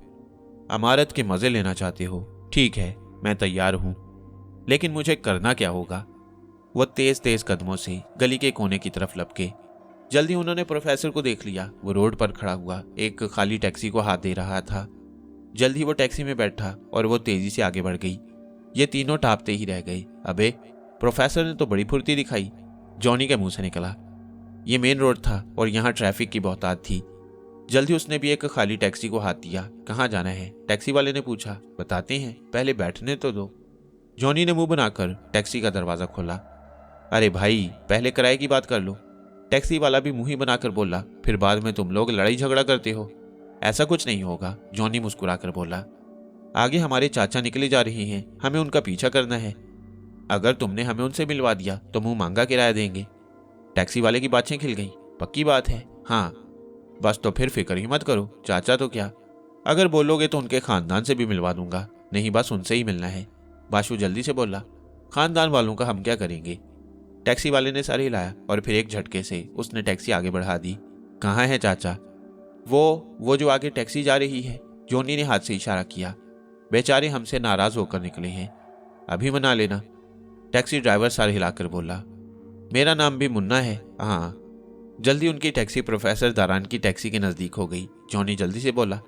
अमारत के मजे लेना चाहते हो? ठीक है, मैं तैयार हूं, लेकिन मुझे करना क्या होगा? वह तेज तेज कदमों से गली के कोने की तरफ लपके। जल्दी उन्होंने प्रोफेसर को देख लिया। वो रोड पर खड़ा हुआ एक खाली टैक्सी को हाथ दे रहा था। जल्द ही वो टैक्सी में बैठा और वो तेजी से आगे बढ़ गई। ये तीनों टापते ही रह गए। अबे, प्रोफेसर ने तो बड़ी फुर्ती दिखाई, जॉनी के मुंह से निकला। ये मेन रोड था और यहाँ ट्रैफिक की बहुतात थी। जल्दी उसने भी एक खाली टैक्सी को हाथ दिया। कहाँ जाना है? टैक्सी वाले ने पूछा। बताते हैं, पहले बैठने तो दो। जॉनी ने मुंह बनाकर टैक्सी का दरवाजा खोला। अरे भाई, पहले किराए की बात कर लो। टैक्सी वाला भी मुंह ही बनाकर बोला। फिर बाद में तुम लोग लड़ाई झगड़ा करते हो। ऐसा कुछ नहीं होगा, जॉनी मुस्कुराकर बोला। आगे हमारे चाचा निकले जा रहे हैं, हमें उनका पीछा करना है। अगर तुमने हमें उनसे मिलवा दिया तो मुंह मांगा किराया देंगे। टैक्सी वाले की बातें खिल गई। पक्की बात है? हाँ। बस तो फिर फिक्र ही मत करो, चाचा तो क्या, अगर बोलोगे तो उनके खानदान से भी मिलवा दूंगा। नहीं, बस उनसे ही मिलना है। बाशु जल्दी से बोला। खानदान वालों का हम क्या करेंगे? टैक्सी वाले ने सर हिलाया और फिर एक झटके से उसने टैक्सी आगे बढ़ा दी। कहाँ है चाचा? वो जो आगे टैक्सी जा रही है। जॉनी ने हाथ से इशारा किया। बेचारे हमसे नाराज होकर निकले हैं, अभी मना लेना। टैक्सी ड्राइवर सर हिलाकर बोला। मेरा नाम भी मुन्ना है। हाँ। जल्दी उनकी टैक्सी प्रोफेसर दारान की टैक्सी के नजदीक हो गई। जॉनी जल्दी से बोला।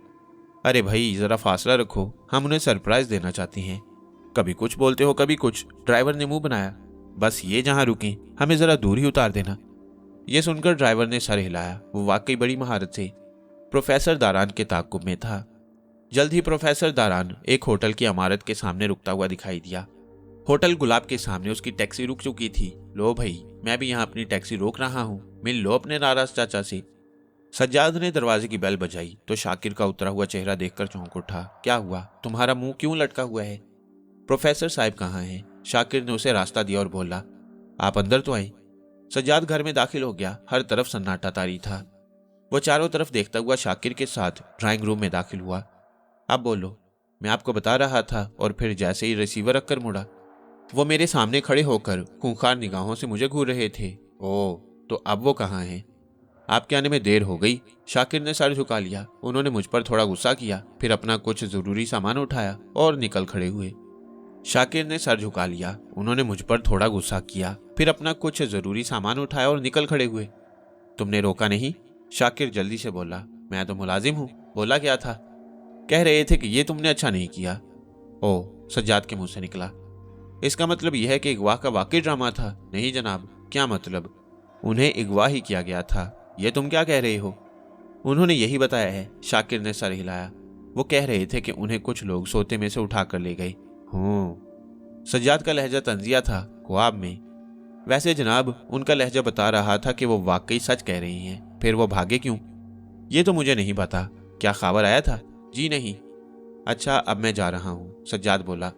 अरे भाई, जरा फासला रखो, हम उन्हें सरप्राइज देना चाहते हैं। कभी कुछ बोलते हो कभी कुछ, ड्राइवर ने मुंह बनाया। बस ये जहां रुके हमें जरा दूर ही उतार देना। यह सुनकर ड्राइवर ने सर हिलाया। वो वाकई बड़ी महारत से प्रोफेसर दारान के ताक़ुब में था। जल्द ही प्रोफेसर दारान एक होटल की इमारत के सामने रुकता हुआ दिखाई दिया। होटल गुलाब के सामने उसकी टैक्सी रुक चुकी थी। लो भाई, मैं भी यहाँ अपनी टैक्सी रोक रहा हूँ, मिल लो अपने नाराज चाचा से। सज्जाद ने दरवाजे की बेल बजाई तो शाकिर का उतरा हुआ चेहरा देखकर चौंक उठा। क्या हुआ? तुम्हारा मुंह क्यों लटका हुआ है? प्रोफेसर साहब कहाँ हैं? शाकिर ने उसे रास्ता दिया और बोला, आप अंदर तो आए। सज्जाद घर में दाखिल हो गया। हर तरफ सन्नाटा तारी था। वो चारों तरफ देखता हुआ शाकिर के साथ ड्राइंग रूम में दाखिल हुआ। अब बोलो, मैं आपको बता रहा था। और फिर जैसे ही रिसीवर रखकर मुड़ा, वो मेरे सामने खड़े होकर खूंखार निगाहों से मुझे घूर रहे थे। ओह, तो अब वो कहाँ हैं? आपके आने में देर हो गई। शाकिर ने सर झुका लिया। उन्होंने मुझ पर थोड़ा गुस्सा किया, फिर अपना कुछ जरूरी सामान उठाया और निकल खड़े हुए। शाकिर ने सर झुका लिया। उन्होंने मुझ पर थोड़ा गुस्सा किया, फिर अपना कुछ जरूरी सामान उठाया और निकल खड़े हुए। तुमने रोका नहीं? शाकिर जल्दी से बोला। मैं तो मुलाजिम हूँ। बोला क्या था? कह रहे थे कि ये तुमने अच्छा नहीं किया। ओह, सज्जाद के मुंह से निकला। इसका मतलब यह है कि अगवा का वाकई ड्रामा था? नहीं जनाब। क्या मतलब? उन्हें अगवा ही किया गया था। यह तुम क्या कह रहे हो? उन्होंने यही बताया है। शाकिर ने सर हिलाया। वो कह रहे थे कि उन्हें कुछ लोग सोते में से उठा कर ले गए। सज्जाद का लहजा तंजिया था, ख्वाब में। वैसे जनाब, उनका लहजा बता रहा था कि वो वाकई सच कह रही हैं। फिर वो भागे क्यों? ये तो मुझे नहीं पता। क्या खबर आया था? जी नहीं। अच्छा, अब मैं जा रहा हूँ, सज्जाद बोला,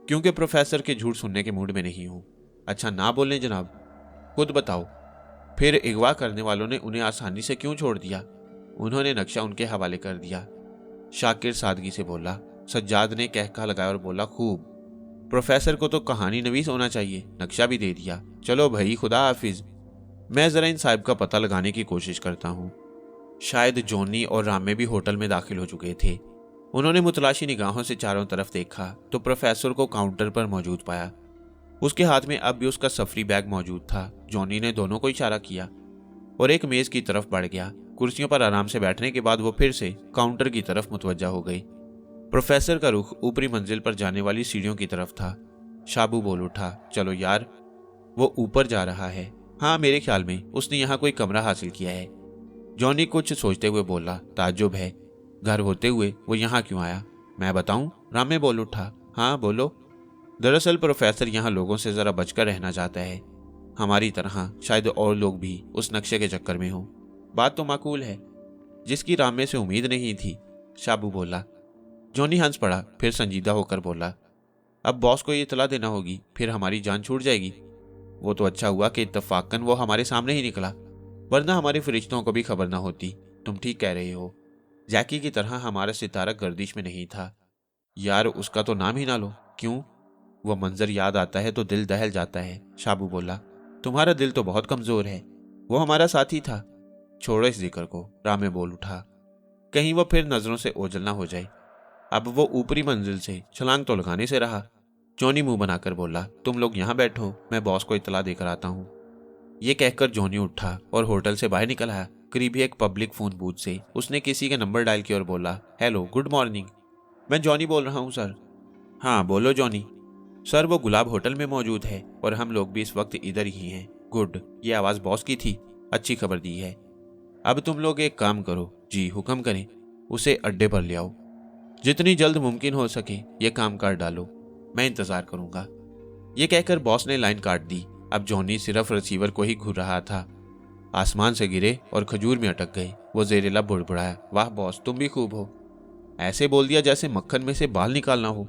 क्योंकि प्रोफेसर के झूठ सुनने के मूड में नहीं हूँ। अच्छा ना बोलें जनाब, खुद बताओ, फिर अगवा करने वालों ने उन्हें आसानी से क्यों छोड़ दिया? उन्होंने नक्शा उनके हवाले कर दिया। शाकिर सादगी से बोला। सज्जाद ने कहका लगाया और बोला, खूब। प्रोफेसर को तो कहानी नवीस होना चाहिए, नक्शा भी दे दिया। चलो भाई, खुदा हाफिज। मैं जरा इन साहब का पता लगाने की कोशिश करता हूँ। शायद जॉनी और रामे भी होटल में दाखिल हो चुके थे। उन्होंने मुतलाशी निगाहों से चारों तरफ देखा तो प्रोफेसर को काउंटर पर मौजूद पाया। उसके हाथ में अब भी उसका सफरी बैग मौजूद था। जॉनी ने दोनों को इशारा किया और एक मेज की तरफ बढ़ गया। कुर्सियों पर आराम से बैठने के बाद वो फिर से काउंटर की तरफ मुतवज्जा हो गई। प्रोफेसर का रुख ऊपरी मंजिल पर जाने वाली सीढ़ियों की तरफ था। शाबू बोल उठा, चलो यार, वो ऊपर जा रहा है। हाँ, मेरे ख्याल में उसने यहाँ कोई कमरा हासिल किया है। जॉनी कुछ सोचते हुए बोला, ताज्जुब है, घर होते हुए वो यहाँ क्यों आया? मैं बताऊं? रामे बोल उठा। हाँ बोलो। दरअसल प्रोफेसर यहाँ लोगों से जरा बचकर रहना चाहता है। हमारी तरह शायद और लोग भी उस नक्शे के चक्कर में हों। बात तो माकूल है, जिसकी रामे से उम्मीद नहीं थी, शाबू बोला। जॉनी हंस पड़ा, फिर संजीदा होकर बोला, अब बॉस को ये इतला देना होगी, फिर हमारी जान छूट जाएगी। वो तो अच्छा हुआ कि इत्तफाकन वो हमारे सामने ही निकला, वरना हमारे फरिश्तों को भी खबर ना होती। तुम ठीक कह रहे हो, जैकी की तरह हमारा सितारा गर्दिश में नहीं था। यार, उसका तो नाम ही ना लो। क्यों? वो मंजर याद आता है तो दिल दहल जाता है, शाबू बोला। तुम्हारा दिल तो बहुत कमजोर है। वो हमारा साथी था। छोड़ो इस जिक्र को, रामे बोल उठा, कहीं वो फिर नजरों से ओझल ना हो जाए। अब वो ऊपरी मंजिल से छलांग तो लगाने से रहा। जॉनी मुंह बनाकर बोला, तुम लोग यहाँ बैठो, मैं बॉस को इतला देकर आता हूँ। ये कहकर जॉनी उठा और होटल से बाहर निकल आया। करीब एक पब्लिक फोन बूथ से उसने किसी के नंबर डायल किया और बोला, हेलो, गुड मॉर्निंग, मैं जॉनी बोल रहा हूँ सर। हाँ बोलो जॉनी। सर, वो गुलाब होटल में मौजूद है और हम लोग भी इस वक्त इधर ही हैं। गुड, ये आवाज़ बॉस की थी। अच्छी खबर दी है। अब तुम लोग एक काम करो। जी हुक्म करें। उसे अड्डे पर ले आओ। जितनी जल्द मुमकिन हो सके ये काम कर डालो। मैं इंतजार करूंगा। ये कहकर बॉस ने लाइन काट दी। अब जॉनी सिर्फ रिसीवर को ही घूर रहा था। आसमान से गिरे और खजूर में अटक गए। वो जेर लब बुड़बुड़ाया, वाह बॉस, तुम भी खूब हो। ऐसे बोल दिया जैसे मक्खन में से बाल निकालना हो।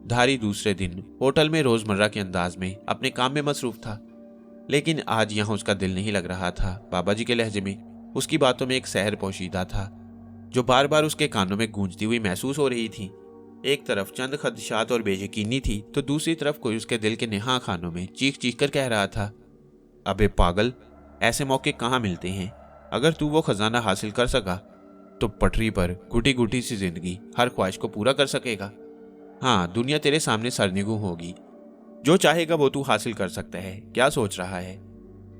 धारी दूसरे दिन होटल में रोजमर्रा के अंदाज में अपने काम में मसरूफ था, लेकिन आज यहाँ उसका दिल नहीं लग रहा था। बाबा जी के लहजे में उसकी बातों में एक सहर पोशीदा था जो बार बार उसके कानों में गूंजती हुई महसूस हो रही थी। एक तरफ चंद खदशात और बेयकीनी थी तो दूसरी तरफ कोई उसके दिल के नेहा खानों में चीख चीख कर कह रहा था, अबे पागल, ऐसे मौके कहाँ मिलते हैं। अगर तू वो खजाना हासिल कर सका तो पटरी पर घुटी घुटी सी जिंदगी हर ख्वाहिश को पूरा कर सकेगा। हाँ, दुनिया तेरे सामने सरनिगू होगी। जो चाहेगा वो तू हासिल कर सकता है। क्या सोच रहा है?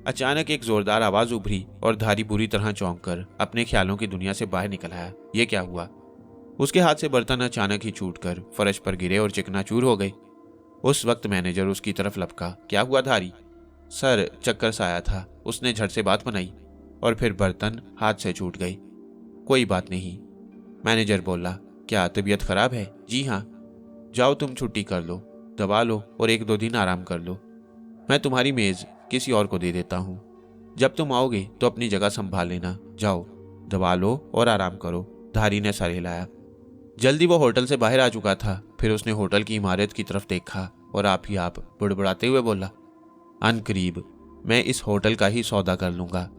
अचानक एक जोरदार आवाज उभरी और धारी बुरी तरह चौंक कर अपने ख्यालों की दुनिया से बाहर निकल आया। ये क्या हुआ? उसके हाथ से बर्तन अचानक ही छूटकर फर्श पर गिरे और चिकनाचूर हो गए। उस वक्त मैनेजर उसकी तरफ लपका। क्या हुआ धारी? सर, चक्कर सा आया था। उसने झट से बात बनाई और फिर बर्तन हाथ से छूट गए। कोई बात नहीं, मैनेजर बोला। क्या तबीयत खराब है? जी हाँ। जाओ, तुम छुट्टी कर लो, दवा लो और 1-2 दिन आराम कर लो। मैं तुम्हारी मेज किसी और को दे देता हूँ। जब तुम आओगे तो अपनी जगह संभाल लेना। जाओ। दबा लो और आराम करो। धारी ने सर हिलाया। जल्दी वो होटल से बाहर आ चुका था। फिर उसने होटल की इमारत की तरफ देखा और आप ही आप बुड़बुड़ाते हुए बोला, अनकरीब मैं इस होटल का ही सौदा कर लूंगा।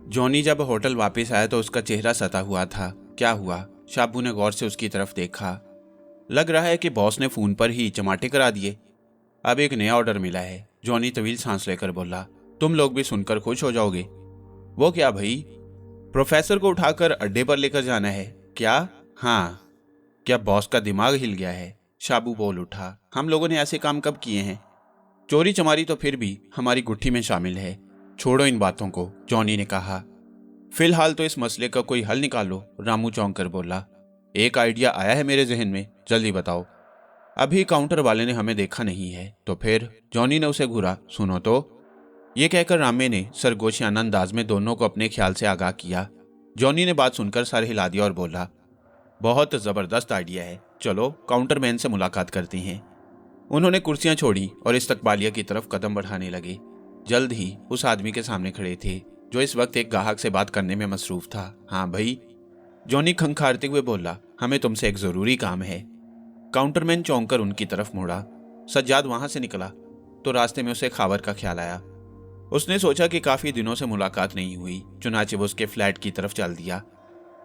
जॉनी जब होटल वापस आया तो उसका चेहरा सता हुआ था। क्या हुआ? शाबू ने गौर से उसकी तरफ देखा। लग रहा है कि बॉस ने फोन पर ही चमाटे करा दिए। अब एक नया ऑर्डर मिला है। जॉनी तवील सांस लेकर बोला, तुम लोग भी सुनकर खुश हो जाओगे। वो क्या भाई? प्रोफेसर को उठाकर अड्डे पर लेकर जाना है क्या? हाँ। क्या बॉस का दिमाग हिल गया है? शाबू बोल उठा, हम लोगों ने ऐसे काम कब किए हैं? चोरी चमारी तो फिर भी हमारी गुट्ठी में शामिल है। छोड़ो इन बातों को, जॉनी ने कहा। फिलहाल तो इस मसले का कोई हल निकालो। रामू चौंक कर बोला, एक आइडिया आया है मेरे जहन में, जल्दी बताओ। अभी काउंटर वाले ने हमें देखा नहीं है। तो फिर? जॉनी ने उसे घूरा। सुनो तो। ये कहकर रामे ने सरगोशियाना अंदाज में दोनों को अपने ख्याल से आगाह किया। जॉनी ने बात सुनकर सर हिला दिया और बोला, बहुत जबरदस्त आइडिया है, चलो काउंटरमैन से मुलाकात करती हैं। उन्होंने कुर्सियां छोड़ी और इस्तकबालिया की तरफ कदम बढ़ाने लगे। जल्द ही उस आदमी के सामने खड़े थे जो इस वक्त एक ग्राहक से बात करने में मसरूफ था। हाँ भाई, जॉनी खंखारते हुए बोला, हमें तुमसे एक जरूरी काम है। काउंटरमैन चौंक कर उनकी तरफ मुड़ा। सज्जाद वहां से निकला तो रास्ते में उसे खावर का ख्याल आया। उसने सोचा कि काफी दिनों से मुलाकात नहीं हुई, चुनाचे वो उसके फ्लैट की तरफ चल दिया।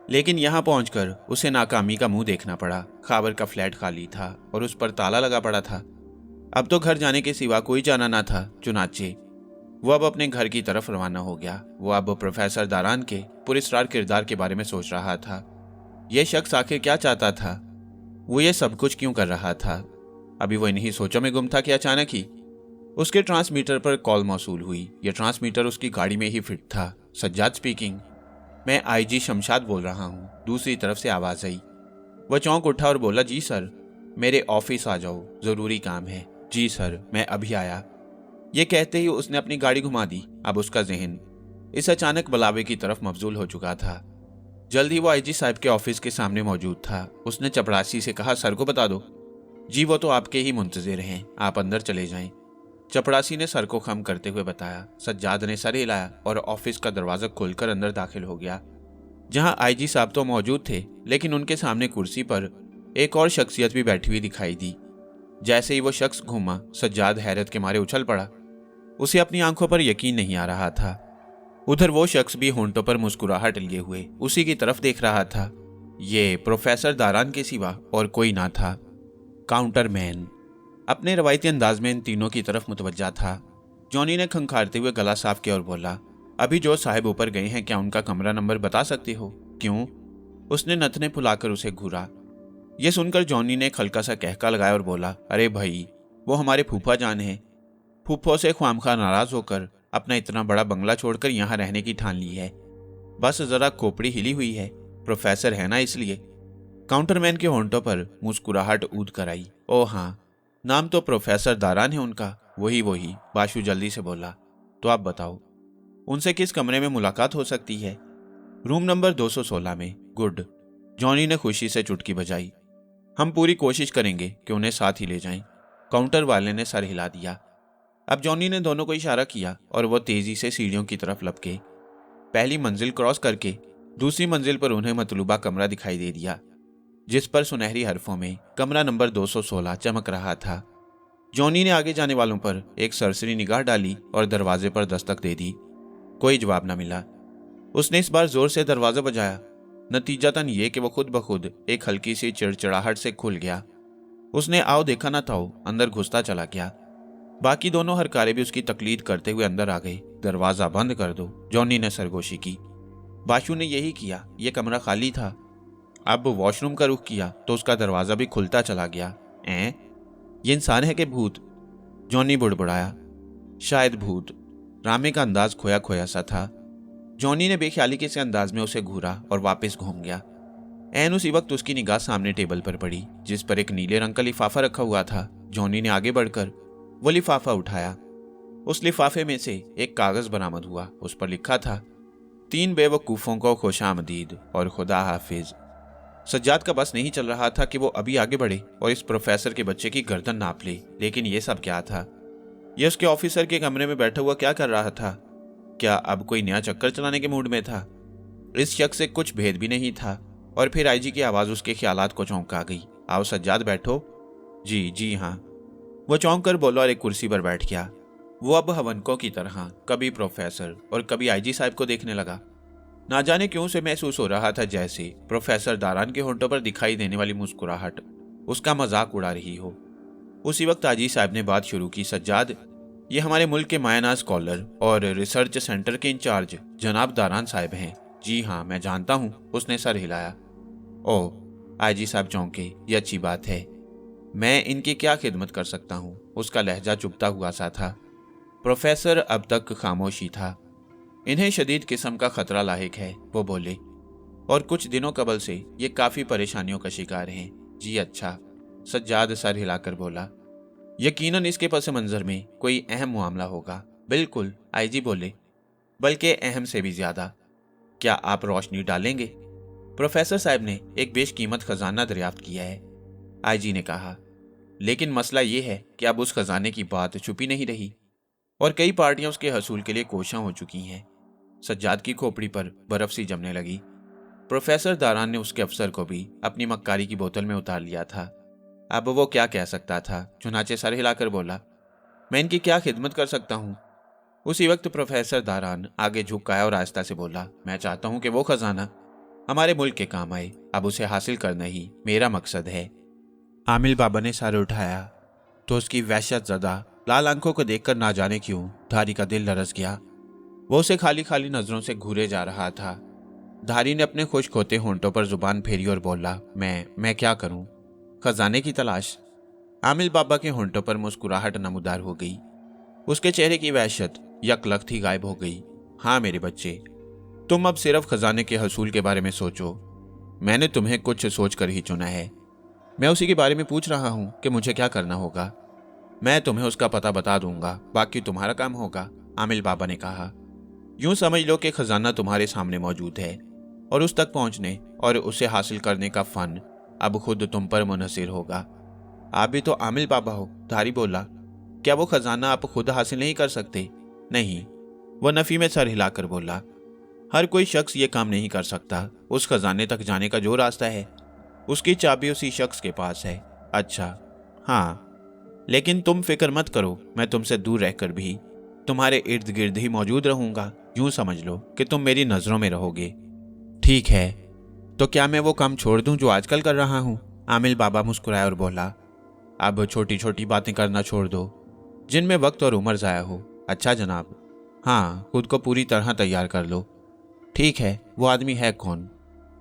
लेकिन यहां पहुंचकर उसे नाकामी का मुंह देखना पड़ा। खावर का फ्लैट खाली था और उस पर ताला लगा पड़ा था। अब तो घर जाने के सिवा कोई जाना ना था। चुनाचे वो अब अपने घर की तरफ रवाना हो गया। वो अब प्रोफेसर दारान के पुरस्कार किरदार के बारे में सोच रहा था। यह शख्स आखिर क्या चाहता था? वो ये सब कुछ क्यों कर रहा था? अभी वो इन्हीं सोचों में गुम था कि अचानक ही उसके ट्रांसमीटर पर कॉल मौसूल हुई। यह ट्रांसमीटर उसकी गाड़ी में ही फिट था। सज्जाद स्पीकिंग। मैं आईजी शमशाद बोल रहा हूँ। दूसरी तरफ से आवाज आई। वह चौंक उठा और बोला, जी सर, मेरे ऑफिस आ जाओ, जरूरी काम है। जी सर, मैं अभी आया। ये कहते ही उसने अपनी गाड़ी घुमा दी। अब उसका जहन इस अचानक बुलावे की तरफ मबजूल हो चुका था। जल्द ही वो आईजी साहब के ऑफिस के सामने मौजूद था। उसने चपरासी से कहा, सर को बता दो। जी वो तो आपके ही मुंतजिर हैं, आप अंदर चले जाएं। चपरासी ने सर को खम करते हुए बताया। सज्जाद ने सर हिलाया और ऑफिस का दरवाजा खोलकर अंदर दाखिल हो गया, जहां आईजी साहब तो मौजूद थे, लेकिन उनके सामने कुर्सी पर एक और शख्सियत भी बैठी हुई दिखाई दी। जैसे ही वो शख्स घूमा, सज्जाद हैरत के मारे उछल पड़ा। उसे अपनी आंखों पर यकीन नहीं आ रहा था। उधर वो शख्स भी होंठों पर मुस्कुराहट लिए हुए उसी की तरफ देख रहा था। ये प्रोफेसर दारान के सिवा और कोई ना था। काउंटरमैन अपने रवायती अंदाज में इन तीनों की तरफ मुतवज्जा था। जॉनी ने खंखारते हुए गला साफ किया और बोला, अभी जो साहब ऊपर गए हैं, क्या उनका कमरा नंबर बता सकते हो? क्यों? उसने नथने फुलाकर उसे घूरा। यह सुनकर जॉनी ने एक हल्का सा कहका लगाया और बोला, अरे भाई, वो हमारे फूफा जान हैं। फूफो से ख्वामखा नाराज होकर अपना इतना बड़ा बंगला छोड़कर यहाँ रहने की ठान ली है। बस जरा खोपड़ी हिली हुई है, प्रोफेसर है ना इसलिए। काउंटरमैन के होंठों पर मुस्कुराहट ऊद कर आई। ओ हाँ, नाम तो प्रोफेसर दारान है उनका। वही। बाशु जल्दी से बोला, तो आप बताओ, उनसे किस कमरे में मुलाकात हो सकती है? रूम नंबर 216 में। गुड। जॉनी ने खुशी से चुटकी बजाई। हम पूरी कोशिश करेंगे कि उन्हें साथ ही ले जाएं। काउंटर वाले ने सर हिला दिया। अब जॉनी ने दोनों को इशारा किया और वो तेजी से सीढ़ियों की तरफ लपके। पहली मंजिल क्रॉस करके दूसरी मंजिल पर उन्हें मतलूबा कमरा दिखाई दे दिया, जिस पर सुनहरी हरफों में कमरा नंबर 216 चमक रहा था। जॉनी ने आगे जाने वालों पर एक सरसरी निगाह डाली और दरवाजे पर दस्तक दे दी। कोई जवाब न मिला। उसने इस बार जोर से दरवाजा बजाया। नतीजतन ये कि वो खुद ब खुद एक हल्की सी चिड़चिड़ाहट से खुल गया। उसने आओ देखा न था अंदर घुसता चला गया। बाकी दोनों हरकारे भी उसकी तकलीद करते हुए अंदर आ गए। दरवाजा बंद कर दो, जॉनी ने सरगोशी की। बाशु ने यही किया। यह कमरा खाली था। अब वॉशरूम का रुख किया तो उसका दरवाजा भी खुलता चला गया। ये इंसान है कि भूत? जॉनी बुड़बुड़ाया। शायद भूत। रामे का अंदाज खोया खोया सा था। जॉनी ने बेख्याली के से अंदाज में उसे घूरा और वापस घूम गया। ऐन उसी वक्त उसकी निगाह सामने टेबल पर पड़ी, जिस पर एक नीले रंग का लिफाफा रखा हुआ था। जॉनी ने आगे बढ़कर वो लिफाफा उठाया। उस लिफाफे में से एक कागज बरामद हुआ। उस पर लिखा था, 3 बेवकूफों को खुशामदीद और खुदा हाफिज। सज्जाद का बस नहीं चल रहा था कि वो अभी आगे बढ़े और इस प्रोफेसर के बच्चे की गर्दन नाप ले। लेकिन ये सब क्या था? यह उसके ऑफिसर के कमरे में बैठा हुआ क्या कर रहा था? क्या अब कोई नया चक्कर चलाने के मूड में था? इस शख्स से कुछ भेद भी नहीं था। और फिर आईजी की आवाज़ उसके ख्यालात को चौंका गई। आओ सज्जाद बैठो। जी जी हाँ। वो चौंक कर बोला और एक कुर्सी पर बैठ गया। वो अब हवनकों की तरह कभी प्रोफेसर और कभी आईजी साहब को देखने लगा। ना जाने क्यों से महसूस हो रहा था जैसे प्रोफेसर दारान के होंठों पर दिखाई देने वाली मुस्कुराहट उसका मजाक उड़ा रही हो। उसी वक्त आईजी साहब ने बात शुरू की। सज्जाद, ये हमारे मुल्क के मायना स्कॉलर और रिसर्च सेंटर के इंचार्ज जनाब दारान साहब हैं। जी हाँ, मैं जानता हूँ। उसने सर हिलाया। ओह, आईजी साहब चौंके। ये अच्छी बात है। मैं इनकी क्या खिदमत कर सकता हूँ? उसका लहजा चुभता हुआ सा था। प्रोफेसर अब तक खामोशी था। इन्हें शदीद किस्म का खतरा लाहिक है, वो बोले, और कुछ दिनों कबल से ये काफ़ी परेशानियों का शिकार हैं। जी अच्छा, सज्जाद सर हिलाकर बोला। यकीनन इसके पस मंज़र में कोई अहम मामला होगा। बिल्कुल, आईजी बोले, बल्कि अहम से भी ज़्यादा। क्या आप रोशनी डालेंगे? प्रोफेसर साहब ने एक बेशकीमत खजाना दरियाफ्त किया है, आईजी ने कहा। लेकिन मसला ये है कि अब उस खजाने की बात छुपी नहीं रही और कई पार्टियां उसके हसूल के लिए कोशां हो चुकी हैं। सज्जाद की खोपड़ी पर बर्फ सी जमने लगी। प्रोफेसर दारान ने उसके अफसर को भी अपनी मक्कारी की बोतल में उतार लिया था। अब वो क्या कह सकता था? चुनाचे सर हिलाकर बोला, मैं इनकी क्या खिदमत कर सकता हूँ? उसी वक्त प्रोफेसर दारान आगे झुकाया और आहिस्ता से बोला, मैं चाहता हूँ कि वो खजाना हमारे मुल्क के काम आए। अब उसे हासिल करना ही मेरा मकसद है। आमिल बाबा ने सर उठाया तो उसकी वहशत ज़दा लाल आंखों को देखकर ना जाने क्यों धारी का दिल लरस गया। वो उसे खाली खाली नजरों से घूरे जा रहा था। धारी ने अपने खुश्क होते होंठों पर जुबान फेरी और बोला, मैं क्या करूं? खजाने की तलाश? आमिल बाबा के होंठों पर मुस्कुराहट नमूदार हो गई। उसके चेहरे की वहशत यकलख्त ही गायब हो गई। हाँ मेरे बच्चे, तुम अब सिर्फ खजाने के हसूल के बारे में सोचो। मैंने तुम्हें कुछ सोच कर ही चुना है। मैं उसी के बारे में पूछ रहा हूं कि मुझे क्या करना होगा। मैं तुम्हें उसका पता बता दूंगा, बाकी तुम्हारा काम होगा, आमिल बाबा ने कहा। यूं समझ लो कि खजाना तुम्हारे सामने मौजूद है और उस तक पहुंचने और उसे हासिल करने का फन अब खुद तुम पर मुनहसिर होगा। आप भी तो आमिल बाबा हो, धारी बोला। क्या वो खजाना आप खुद हासिल नहीं कर सकते? नहीं, वह नफी में सर हिलाकर बोला। हर कोई शख्स ये काम नहीं कर सकता। उस खजाने तक जाने का जो रास्ता है उसकी चाबी उसी शख्स के पास है। अच्छा हाँ, लेकिन तुम फिक्र मत करो, मैं तुमसे दूर रहकर भी तुम्हारे इर्द गिर्द ही मौजूद रहूंगा। यूं समझ लो कि तुम मेरी नजरों में रहोगे। ठीक है, तो क्या मैं वो काम छोड़ दूं जो आजकल कर रहा हूं? आमिल बाबा मुस्कुराया और बोला, अब छोटी छोटी बातें करना छोड़ दो जिनमें वक्त और उम्र ज़ाया हो। अच्छा जनाब, हाँ, खुद को पूरी तरह तैयार कर लो। ठीक है, वो आदमी है कौन?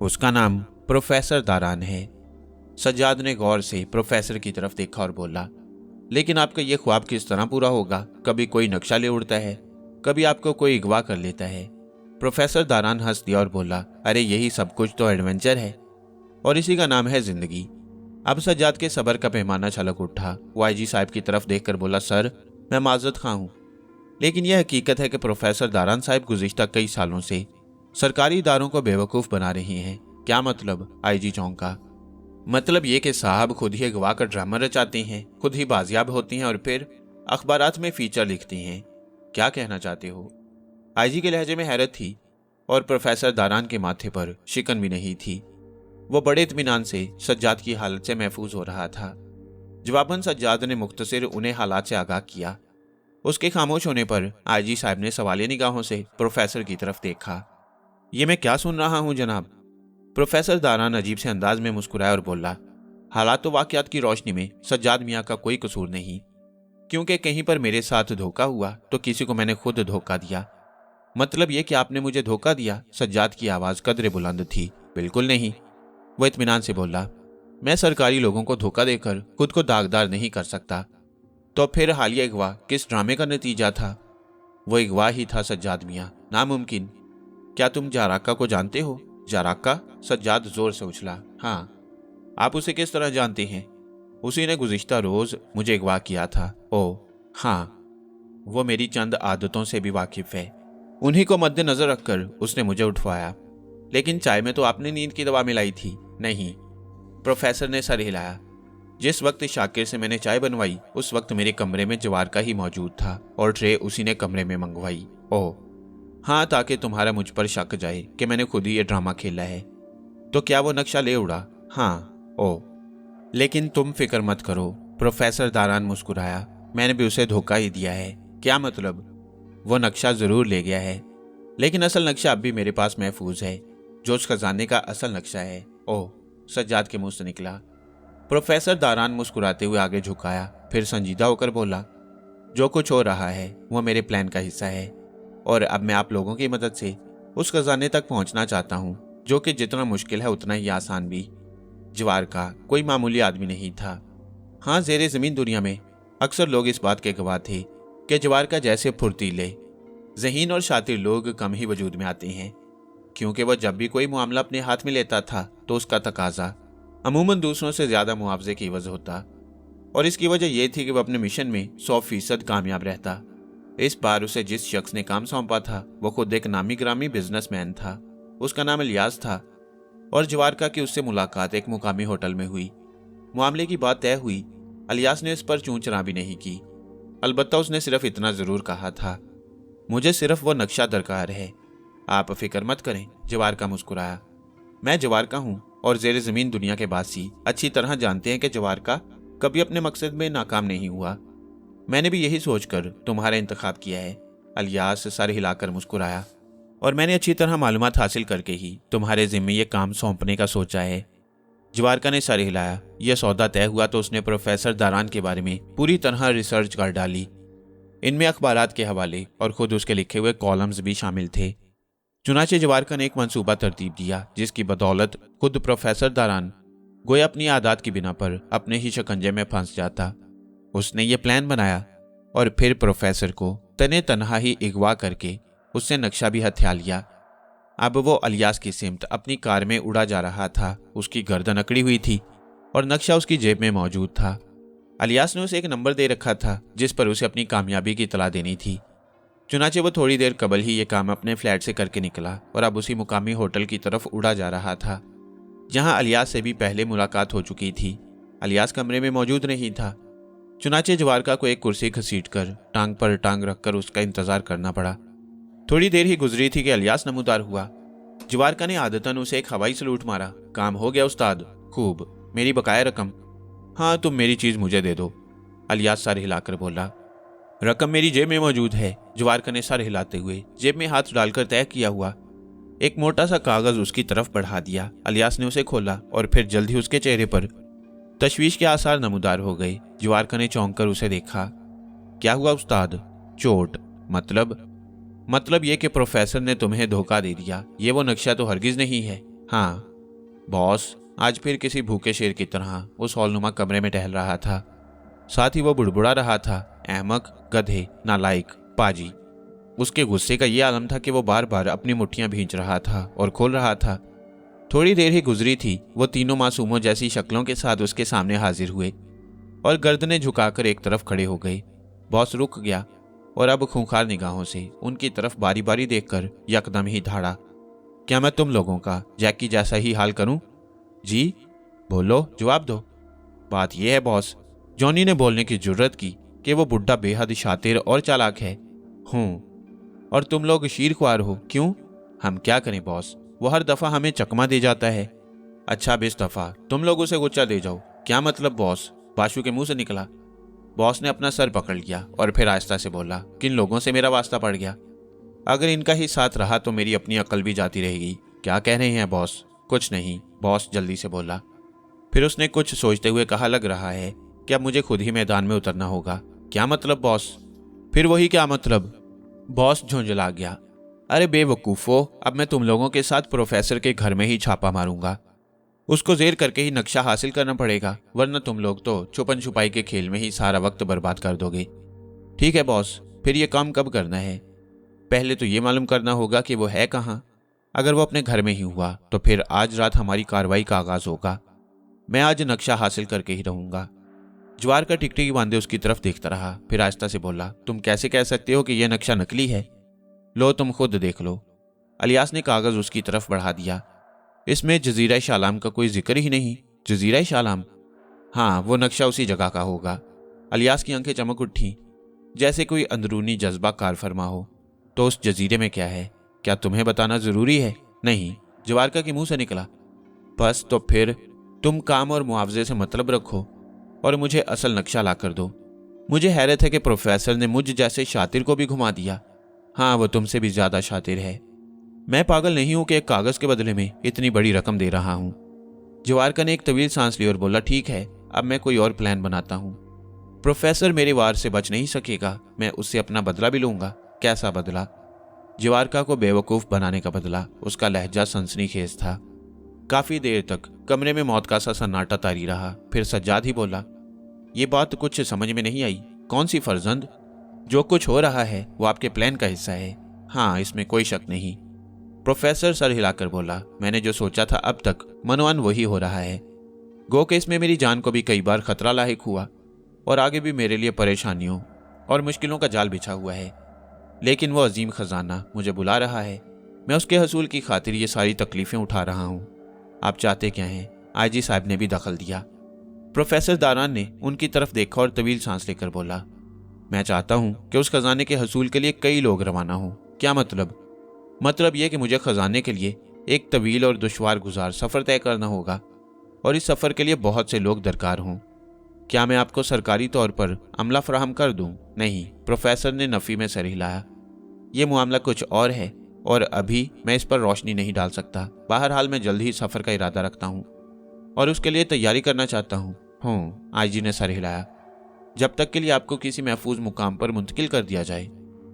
उसका नाम प्रोफेसर दारान है। सज्जाद ने गौर से प्रोफेसर की तरफ देखा और बोला, लेकिन आपका ये ख्वाब किस तरह पूरा होगा? कभी कोई नक्शा ले उड़ता है, कभी आपको कोई अगवा कर लेता है। प्रोफेसर दारान हंस दिया और बोला, अरे यही सब कुछ तो एडवेंचर है और इसी का नाम है जिंदगी। अब सज्जाद के सब्र का पैमाना छलक उठा। वो आईजी साहब की तरफ देखकर बोला, सर मैं माजरत खा हूँ, लेकिन यह हकीकत है कि प्रोफेसर दारान साहब गुज़िश्ता कई सालों से सरकारी इदारों को बेवकूफ़ बना रही हैं। क्या मतलब? आईजी चौंका। मतलब ये कि साहब खुद ही अगवा कर ड्रामा रचाती हैं, खुद ही बाजियाब होती हैं और फिर अखबारात में फीचर लिखती हैं। क्या कहना चाहते हो? आईजी के लहजे में हैरत थी और प्रोफेसर दारान के माथे पर शिकन भी नहीं थी। वो बड़े इत्मीनान से सज्जाद की हालत से महफूज हो रहा था। जवाबन सज्जाद ने मुख्तसर उन्हें हालात से आगाह किया। उसके खामोश होने पर आईजी साहब ने सवालिया निगाहों से प्रोफेसर की तरफ देखा। ये मैं क्या सुन रहा हूं जनाब? प्रोफेसर दारान अजीब से अंदाज में मुस्कुराया और बोला, हालात तो वाकयात की रोशनी में सज्जाद मियाँ का कोई कसूर नहीं, क्योंकि कहीं पर मेरे साथ धोखा हुआ तो किसी को मैंने खुद धोखा दिया। मतलब ये कि आपने मुझे धोखा दिया? सज्जाद की आवाज़ कदरे बुलंद थी। बिल्कुल नहीं, वह इत्मीनान से बोला, मैं सरकारी लोगों को धोखा देकर खुद को दागदार नहीं कर सकता। तो फिर हालिया अगवा किस ड्रामे का नतीजा था? वो अगवा ही था सज्जाद मियाँ, नामुमकिन। क्या तुम जाराका को जानते हो? जाराका? सज्जाद जोर से उछला। हाँ। आप उसे किस तरह जानते हैं? उसी ने गुज़िश्ता रोज मुझे अगवा किया था। ओह हाँ, वो मेरी चंद आदतों से भी वाकिफ है। उन्हीं को मद्देनजर रखकर उसने मुझे उठवाया। लेकिन चाय में तो आपने नींद की दवा मिलाई थी। नहीं, प्रोफेसर ने सर हिलाया। जिस वक्त शाकिर से मैंने चाय बनवाई उस वक्त मेरे कमरे में जवार का ही मौजूद था और ट्रे उसी ने कमरे में मंगवाई। ओह, हाँ, ताकि तुम्हारा मुझ पर शक जाए कि मैंने खुद ही ये ड्रामा खेला है। तो क्या वो नक्शा ले उड़ा? हाँ। ओ, लेकिन तुम फिक्र मत करो। प्रोफेसर दारान मुस्कुराया। मैंने भी उसे धोखा ही दिया है। क्या मतलब? वो नक्शा जरूर ले गया है, लेकिन असल नक्शा अब भी मेरे पास महफूज है, जो उस खजाने का असल नक्शा है। ओह, सज्जाद के मुंह से निकला। प्रोफेसर दारान मुस्कुराते हुए आगे झुकाया, फिर संजीदा होकर बोला, जो कुछ हो रहा है वो मेरे प्लान का हिस्सा है, और अब मैं आप लोगों की मदद से उस खजाने तक पहुंचना चाहता हूं, जो कि जितना मुश्किल है उतना ही आसान भी। जवार का कोई मामूली आदमी नहीं था। हाँ, ज़ेरे ज़मीन दुनिया में अक्सर लोग इस बात के गवाह थे कि जवार का जैसे फुर्तीले, ज़हीन और शातिर लोग कम ही वजूद में आते हैं, क्योंकि वह जब भी कोई मामला अपने हाथ में लेता था तो उसका तकाजा अमूमन दूसरों से ज़्यादा मुआवजे की वजह होता, और इसकी वजह यह थी कि वह अपने मिशन में 100% कामयाब रहता। इस बार उसे जिस शख्स ने काम सौंपा था वो खुद एक नामी ग्रामी बिजनेसमैन था। उसका नाम इलियास था, और जवारका की उससे मुलाकात एक मुकामी होटल में हुई। मामले की बात तय हुई। इलियास ने इस पर चूं चरा भी नहीं की। अलबत्ता उसने सिर्फ इतना जरूर कहा था, मुझे सिर्फ वो नक्शा दरकार है, आप फिक्र मत करें। जवारका मुस्कुराया। मैं जवारका हूं, और ज़ेरे ज़मीन दुनिया के बासी अच्छी तरह जानते हैं कि जवारका कभी अपने मकसद में नाकाम नहीं हुआ। मैंने भी यही सोचकर तुम्हारा इंतखाब किया है। इलियास सर हिलाकर मुस्कुराया। और मैंने अच्छी तरह मालूमात हासिल करके ही तुम्हारे जिम्मे ये काम सौंपने का सोचा है। जवारका ने सर हिलाया। यह सौदा तय हुआ तो उसने प्रोफेसर दारान के बारे में पूरी तरह रिसर्च कर डाली। इनमें अखबारात के हवाले और खुद उसके लिखे हुए कॉलम्स भी शामिल थे। चुनाचे जवारका ने एक मंसूबा तरतीब दिया, जिसकी बदौलत खुद प्रोफेसर दारान गोया अपनी आदत की बिना पर अपने ही शिकंजे में फंस जाता। उसने ये प्लान बनाया और फिर प्रोफेसर को तने तनहा ही अगवा करके उससे नक्शा भी हथिया लिया। अब वो इलियास की सिमत अपनी कार में उड़ा जा रहा था। उसकी गर्दन अकड़ी हुई थी और नक्शा उसकी जेब में मौजूद था। इलियास ने उसे एक नंबर दे रखा था जिस पर उसे अपनी कामयाबी की इतला देनी थी। चुनाचे वो थोड़ी देर कबल ही ये काम अपने फ्लैट से करके निकला और अब उसी मुकामी होटल की तरफ उड़ा जा रहा था, जहां इलियास से भी पहले मुलाकात हो चुकी थी। इलियास कमरे में मौजूद नहीं था। चुनाचे जवारका को एक कुर्सी घसीटकर टांग पर टांग रखकर उसका इंतजार करना पड़ा। थोड़ी देर ही गुजरी थी कि इलियास नमूदार हुआ। जवारका ने आदतन उसे एक हवाई सलूट मारा। काम हो गया उस्ताद। खूब। मेरी बकाया रकम? हाँ, तुम मेरी चीज मुझे दे दो। इलियास सर हिलाकर बोला। रकम मेरी जेब में मौजूद है। जवारका ने सर हिलाते हुए जेब में हाथ डालकर तय किया हुआ एक मोटा सा कागज उसकी तरफ बढ़ा दिया। इलियास ने उसे खोला और फिर जल्द ही उसके चेहरे पर तशवीश के आसार नमूदार हो गए। जवारका ने चौंक कर उसे देखा। क्या हुआ उस्ताद? चोट? मतलब ये कि प्रोफेसर ने तुम्हें धोखा दे दिया। ये वो नक्शा तो हरगिज नहीं है। हाँ बॉस, आज फिर किसी भूखे शेर की तरह उस हॉलनुमा कमरे में टहल रहा था। साथ ही वो बुड़बुड़ा रहा था, अहमक, गधे, नालायक, पाजी। उसके गुस्से का ये आलम था कि वो बार बार अपनी मुट्ठियां भींच रहा था और खोल रहा था। थोड़ी देर ही गुजरी थी, वो तीनों मासूमों जैसी शक्लों के साथ उसके सामने हाजिर हुए और गर्दनें झुकाकर एक तरफ खड़े हो गए। बॉस रुक गया और अब खूंखार निगाहों से उनकी तरफ बारी बारी देखकर यकदम ही धाड़ा। क्या मैं तुम लोगों का जैकी जैसा ही हाल करूं? जी? बोलो, जवाब दो। बात यह है बॉस, जॉनी ने बोलने की जुर्रत की कि वो बुड्ढा बेहद शातिर और चालाक है। और तुम लोग शीरख्वार हो। क्यों? हम क्या करें बॉस, वो हर दफा हमें चकमा दे जाता है। अच्छा, 20 दफा तुम लोग उसे गुच्चा दे जाओ। क्या मतलब बॉस? बाशु के मुंह से निकला। बॉस ने अपना सर पकड़ लिया और फिर आहिस्ता से बोला, किन लोगों से मेरा वास्ता पड़ गया? अगर इनका ही साथ रहा तो मेरी अपनी अकल भी जाती रहेगी। क्या कह रहे हैं बॉस? कुछ नहीं, बॉस जल्दी से बोला। फिर उसने कुछ सोचते हुए कहा, लग रहा है कि अब मुझे खुद ही मैदान में उतरना होगा। क्या मतलब बॉस? फिर वही क्या मतलब? बॉस झुंझला गया। अरे बेवकूफ़ो, अब मैं तुम लोगों के साथ प्रोफेसर के घर में ही छापा मारूंगा। उसको जेर करके ही नक्शा हासिल करना पड़ेगा, वरना तुम लोग तो छुपन छुपाई के खेल में ही सारा वक्त बर्बाद कर दोगे। ठीक है बॉस, फिर ये काम कब करना है? पहले तो ये मालूम करना होगा कि वो है कहाँ। अगर वो अपने घर में ही हुआ तो फिर आज रात हमारी कार्रवाई का आगाज होगा। मैं आज नक्शा हासिल करके ही रहूंगा। ज्वार का टिकटिकी बांधे उसकी तरफ देखता रहा, फिर आहिस्ता से बोला, तुम कैसे कह सकते हो कि यह नक्शा नकली है? लो तुम खुद देख लो। इलियास ने कागज उसकी तरफ बढ़ा दिया। इसमें जजीरा शालाम का कोई जिक्र ही नहीं। जजीरा शालाम? हाँ, वो नक्शा उसी जगह का होगा। इलियास की आंखें चमक उठी, जैसे कोई अंदरूनी जज्बा कार फरमा हो। तो उस जजीरे में क्या है? क्या तुम्हें बताना जरूरी है? नहीं, जवारका के मुंह से निकला। बस तो फिर तुम काम और मुआवजे से मतलब रखो और मुझे असल नक्शा ला कर दो। मुझे हैरत है कि प्रोफेसर ने मुझ जैसे शातिर को भी घुमा दिया। हाँ, वो तुमसे भी ज्यादा शातिर है। मैं पागल नहीं हूं कि एक कागज के बदले में इतनी बड़ी रकम दे रहा हूं। जवारका ने एक तवील सांस ली और बोला, ठीक है, अब मैं कोई और प्लान बनाता हूं। प्रोफेसर मेरे वार से बच नहीं सकेगा, मैं उससे अपना बदला भी लूंगा। कैसा बदला? जवारका को बेवकूफ बनाने का बदला। उसका लहजा सनसनीखेज था। काफी देर तक कमरे में मौत का सा सन्नाटा तारी रहा। फिर सज्जाद ही बोला, ये बात कुछ समझ में नहीं आई। कौन सी फर्जंद? जो कुछ हो रहा है वो आपके प्लान का हिस्सा है। हाँ, इसमें कोई शक नहीं। प्रोफेसर सर हिलाकर बोला, मैंने जो सोचा था अब तक मनोअन वही हो रहा है। गो के इसमें मेरी जान को भी कई बार खतरा लाहिक हुआ और आगे भी मेरे लिए परेशानियों और मुश्किलों का जाल बिछा हुआ है। लेकिन वो अजीम खजाना मुझे बुला रहा है। मैं उसके हसूल की खातिर ये सारी तकलीफें उठा रहा हूँ। आप चाहते क्या हैं? आईजी साहब ने भी दखल दिया। प्रोफेसर दारान ने उनकी तरफ देखा और तवील सांस लेकर बोला, मैं चाहता हूं कि उस खजाने के हसूल के लिए कई लोग रवाना हों। क्या मतलब? मतलब यह कि मुझे खजाने के लिए एक तवील और दुश्वार गुजार सफर तय करना होगा और इस सफर के लिए बहुत से लोग दरकार हों। क्या मैं आपको सरकारी तौर पर अमला फराहम कर दूं? नहीं, प्रोफेसर ने नफी में सर हिलाया। यह मामला कुछ और है और अभी मैं इस पर रोशनी नहीं डाल सकता। बहरहाल मैं जल्द ही सफर का इरादा रखता हूं और उसके लिए तैयारी करना चाहता हूं। आईजी ने सर हिलाया। जब तक के लिए आपको किसी महफूज मुकाम पर मुंतकिल कर दिया जाए।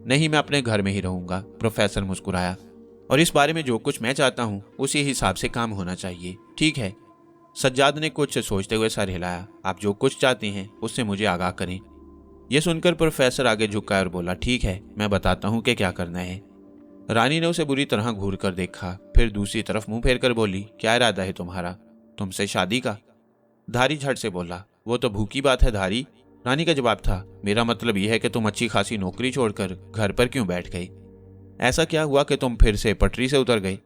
नहीं, मैं अपने घर में ही रहूंगा। प्रोफेसर मुस्कुराया। और इस बारे में जो कुछ मैं चाहता हूं उसी हिसाब से काम होना चाहिए, ठीक है? सज्जाद ने कुछ सोचते हुए सर हिलाया। आप जो कुछ चाहते हैं उससे मुझे आगाह करें। यह सुनकर प्रोफेसर आगे झुका और बोला, ठीक है, मैं बताता हूं कि क्या करना है। रानी ने उसे बुरी तरह घूर कर देखा, फिर दूसरी तरफ मुंह फेर कर बोली, क्या इरादा है तुम्हारा? तुमसे शादी का? धारी झट से बोला, वो तो भूखी बात है धारी। रानी का जवाब था, मेरा मतलब यह है कि तुम अच्छी खासी नौकरी छोड़कर घर पर क्यों बैठ गई? ऐसा क्या हुआ कि तुम फिर से पटरी से उतर गई?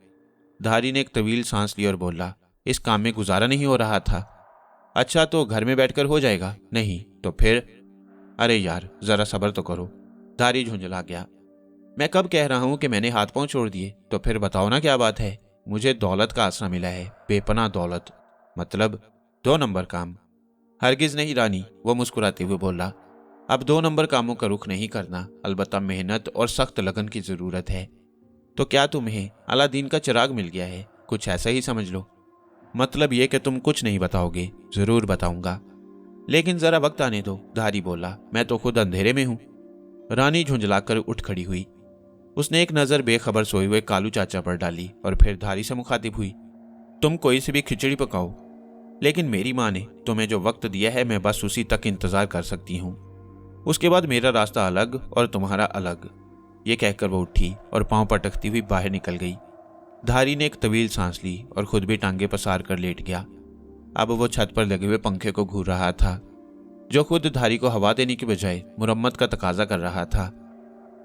धारी ने एक तवील सांस ली और बोला, इस काम में गुजारा नहीं हो रहा था। अच्छा, तो घर में बैठकर हो जाएगा? नहीं तो फिर? अरे यार, जरा सब्र तो करो। धारी झुंझला गया। मैं कब कह रहा हूं कि मैंने हाथ पांव छोड़ दिए? तो फिर बताओ ना क्या बात है? मुझे दौलत का आसरा मिला है, बेपनाह दौलत। मतलब 2 नंबर काम? हरगिज नहीं रानी, वो मुस्कुराते हुए बोला। अब 2 नंबर कामों का रुख नहीं करना, अलबत्ता मेहनत और सख्त लगन की जरूरत है। तो क्या तुम्हें अलादीन का चिराग मिल गया है? कुछ ऐसा ही समझ लो। मतलब यह कि तुम कुछ नहीं बताओगे? जरूर बताऊंगा, लेकिन जरा वक्त आने दो। धारी बोला, मैं तो खुद अंधेरे में हूं। रानी झुंझलाकर उठ खड़ी हुई। उसने एक नजर बेखबर सोए हुए कालू चाचा पर डाली और फिर धारी से मुखातिब हुई, तुम कोई सी भी खिचड़ी पकाओ, लेकिन मेरी माँ ने तुम्हें जो वक्त दिया है मैं बस उसी तक इंतजार कर सकती हूँ। उसके बाद मेरा रास्ता अलग और तुम्हारा अलग। ये कहकर वो उठी और पांव पटकती हुई बाहर निकल गई। धारी ने एक तवील सांस ली और खुद भी टांगे पसार कर लेट गया। अब वो छत पर लगे हुए पंखे को घूर रहा था, जो खुद धारी को हवा देने की बजाय मुरम्मत का तकाजा कर रहा था।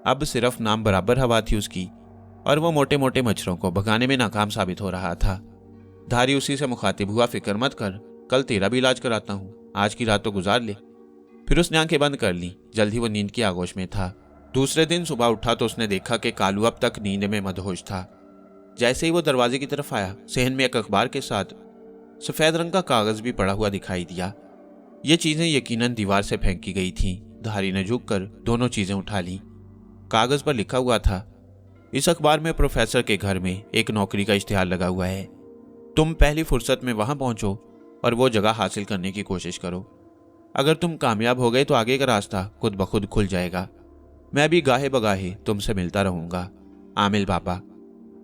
अब सिर्फ नाम बराबर हवा थी उसकी और वो मोटे मोटे मच्छरों को भगाने में नाकाम साबित हो रहा था। धारी उसी से मुखातिब हुआ, फिक्र मत कर, कल तेरा भी इलाज कराता हूँ, आज की रात तो गुजार ले। फिर उसने आंखें बंद कर ली। जल्द ही वो नींद की आगोश में था। दूसरे दिन सुबह उठा तो उसने देखा कि कालू अब तक नींद में मदहोश था। जैसे ही वो दरवाजे की तरफ आया, सेहन में एक अखबार के साथ सफेद रंग का कागज भी पड़ा हुआ दिखाई दिया। ये चीजें यकीनन दीवार से फेंकी गई थीं। धारी ने झुककर दोनों चीजें उठा ली। कागज पर लिखा हुआ था, इस अखबार में प्रोफेसर के घर में एक नौकरी का इश्तिहार लगा हुआ है। तुम पहली फुर्सत में वहां पहुंचो और वो जगह हासिल करने की कोशिश करो। अगर तुम कामयाब हो गए तो आगे का रास्ता खुद ब खुद खुल जाएगा। मैं भी गाहे बगाहे तुमसे मिलता रहूंगा। आमिल बाबा।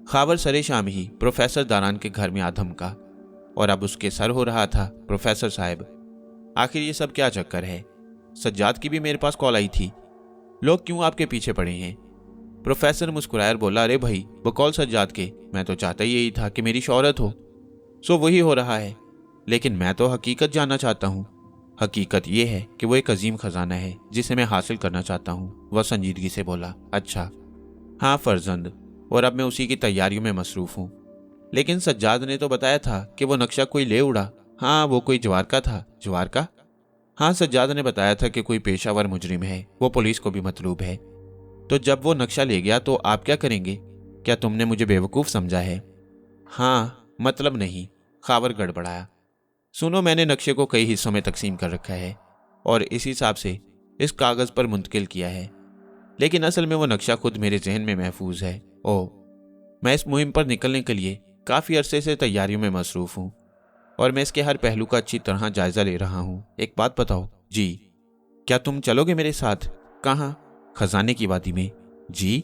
खाबर सरे शाम ही प्रोफेसर दारान के घर में आधम का, और अब उसके सर हो रहा था, प्रोफेसर साहब आखिर ये सब क्या चक्कर है? सज्जाद की भी मेरे पास कॉल आई थी। लोग क्यों आपके पीछे पड़े हैं? प्रोफेसर मुस्कुराया बोला, अरे भाई, वो कॉल सज्जाद के, मैं तो चाहता ही यही था कि मेरी शोहरत हो। सो वही हो रहा है, लेकिन मैं तो हकीकत जानना चाहता हूँ। हकीकत यह है कि वो एक अजीम खजाना है जिसे मैं हासिल करना चाहता हूँ। वह संजीदगी से बोला, अच्छा हाँ फर्जंद, और अब मैं उसी की तैयारियों में मसरूफ हूँ। लेकिन सज्जाद ने तो बताया था कि वो नक्शा कोई ले उड़ा। हाँ, वो कोई जवारका था। जवारका? हाँ, सज्जाद ने बताया था कि कोई पेशावर मुजरिम है, वो पुलिस को भी मतलूब है। तो जब वो नक्शा ले गया तो आप क्या करेंगे? क्या तुमने मुझे बेवकूफ़ समझा है? हाँ, मतलब नहीं, खावर गड़बड़ाया। सुनो, मैंने नक्शे को कई हिस्सों में तकसीम कर रखा है और इस हिसाब से इस कागज़ पर मुंतकिल किया है, लेकिन असल में वो नक्शा खुद मेरे जहन में महफूज है। ओह, मैं इस मुहिम पर निकलने के लिए काफ़ी अरसे से तैयारियों में मसरूफ़ हूँ और मैं इसके हर पहलू का अच्छी तरह जायज़ा ले रहा हूँ। एक बात बताओ जी, क्या तुम चलोगे मेरे साथ? कहाँ? खजाने की वादी में। जी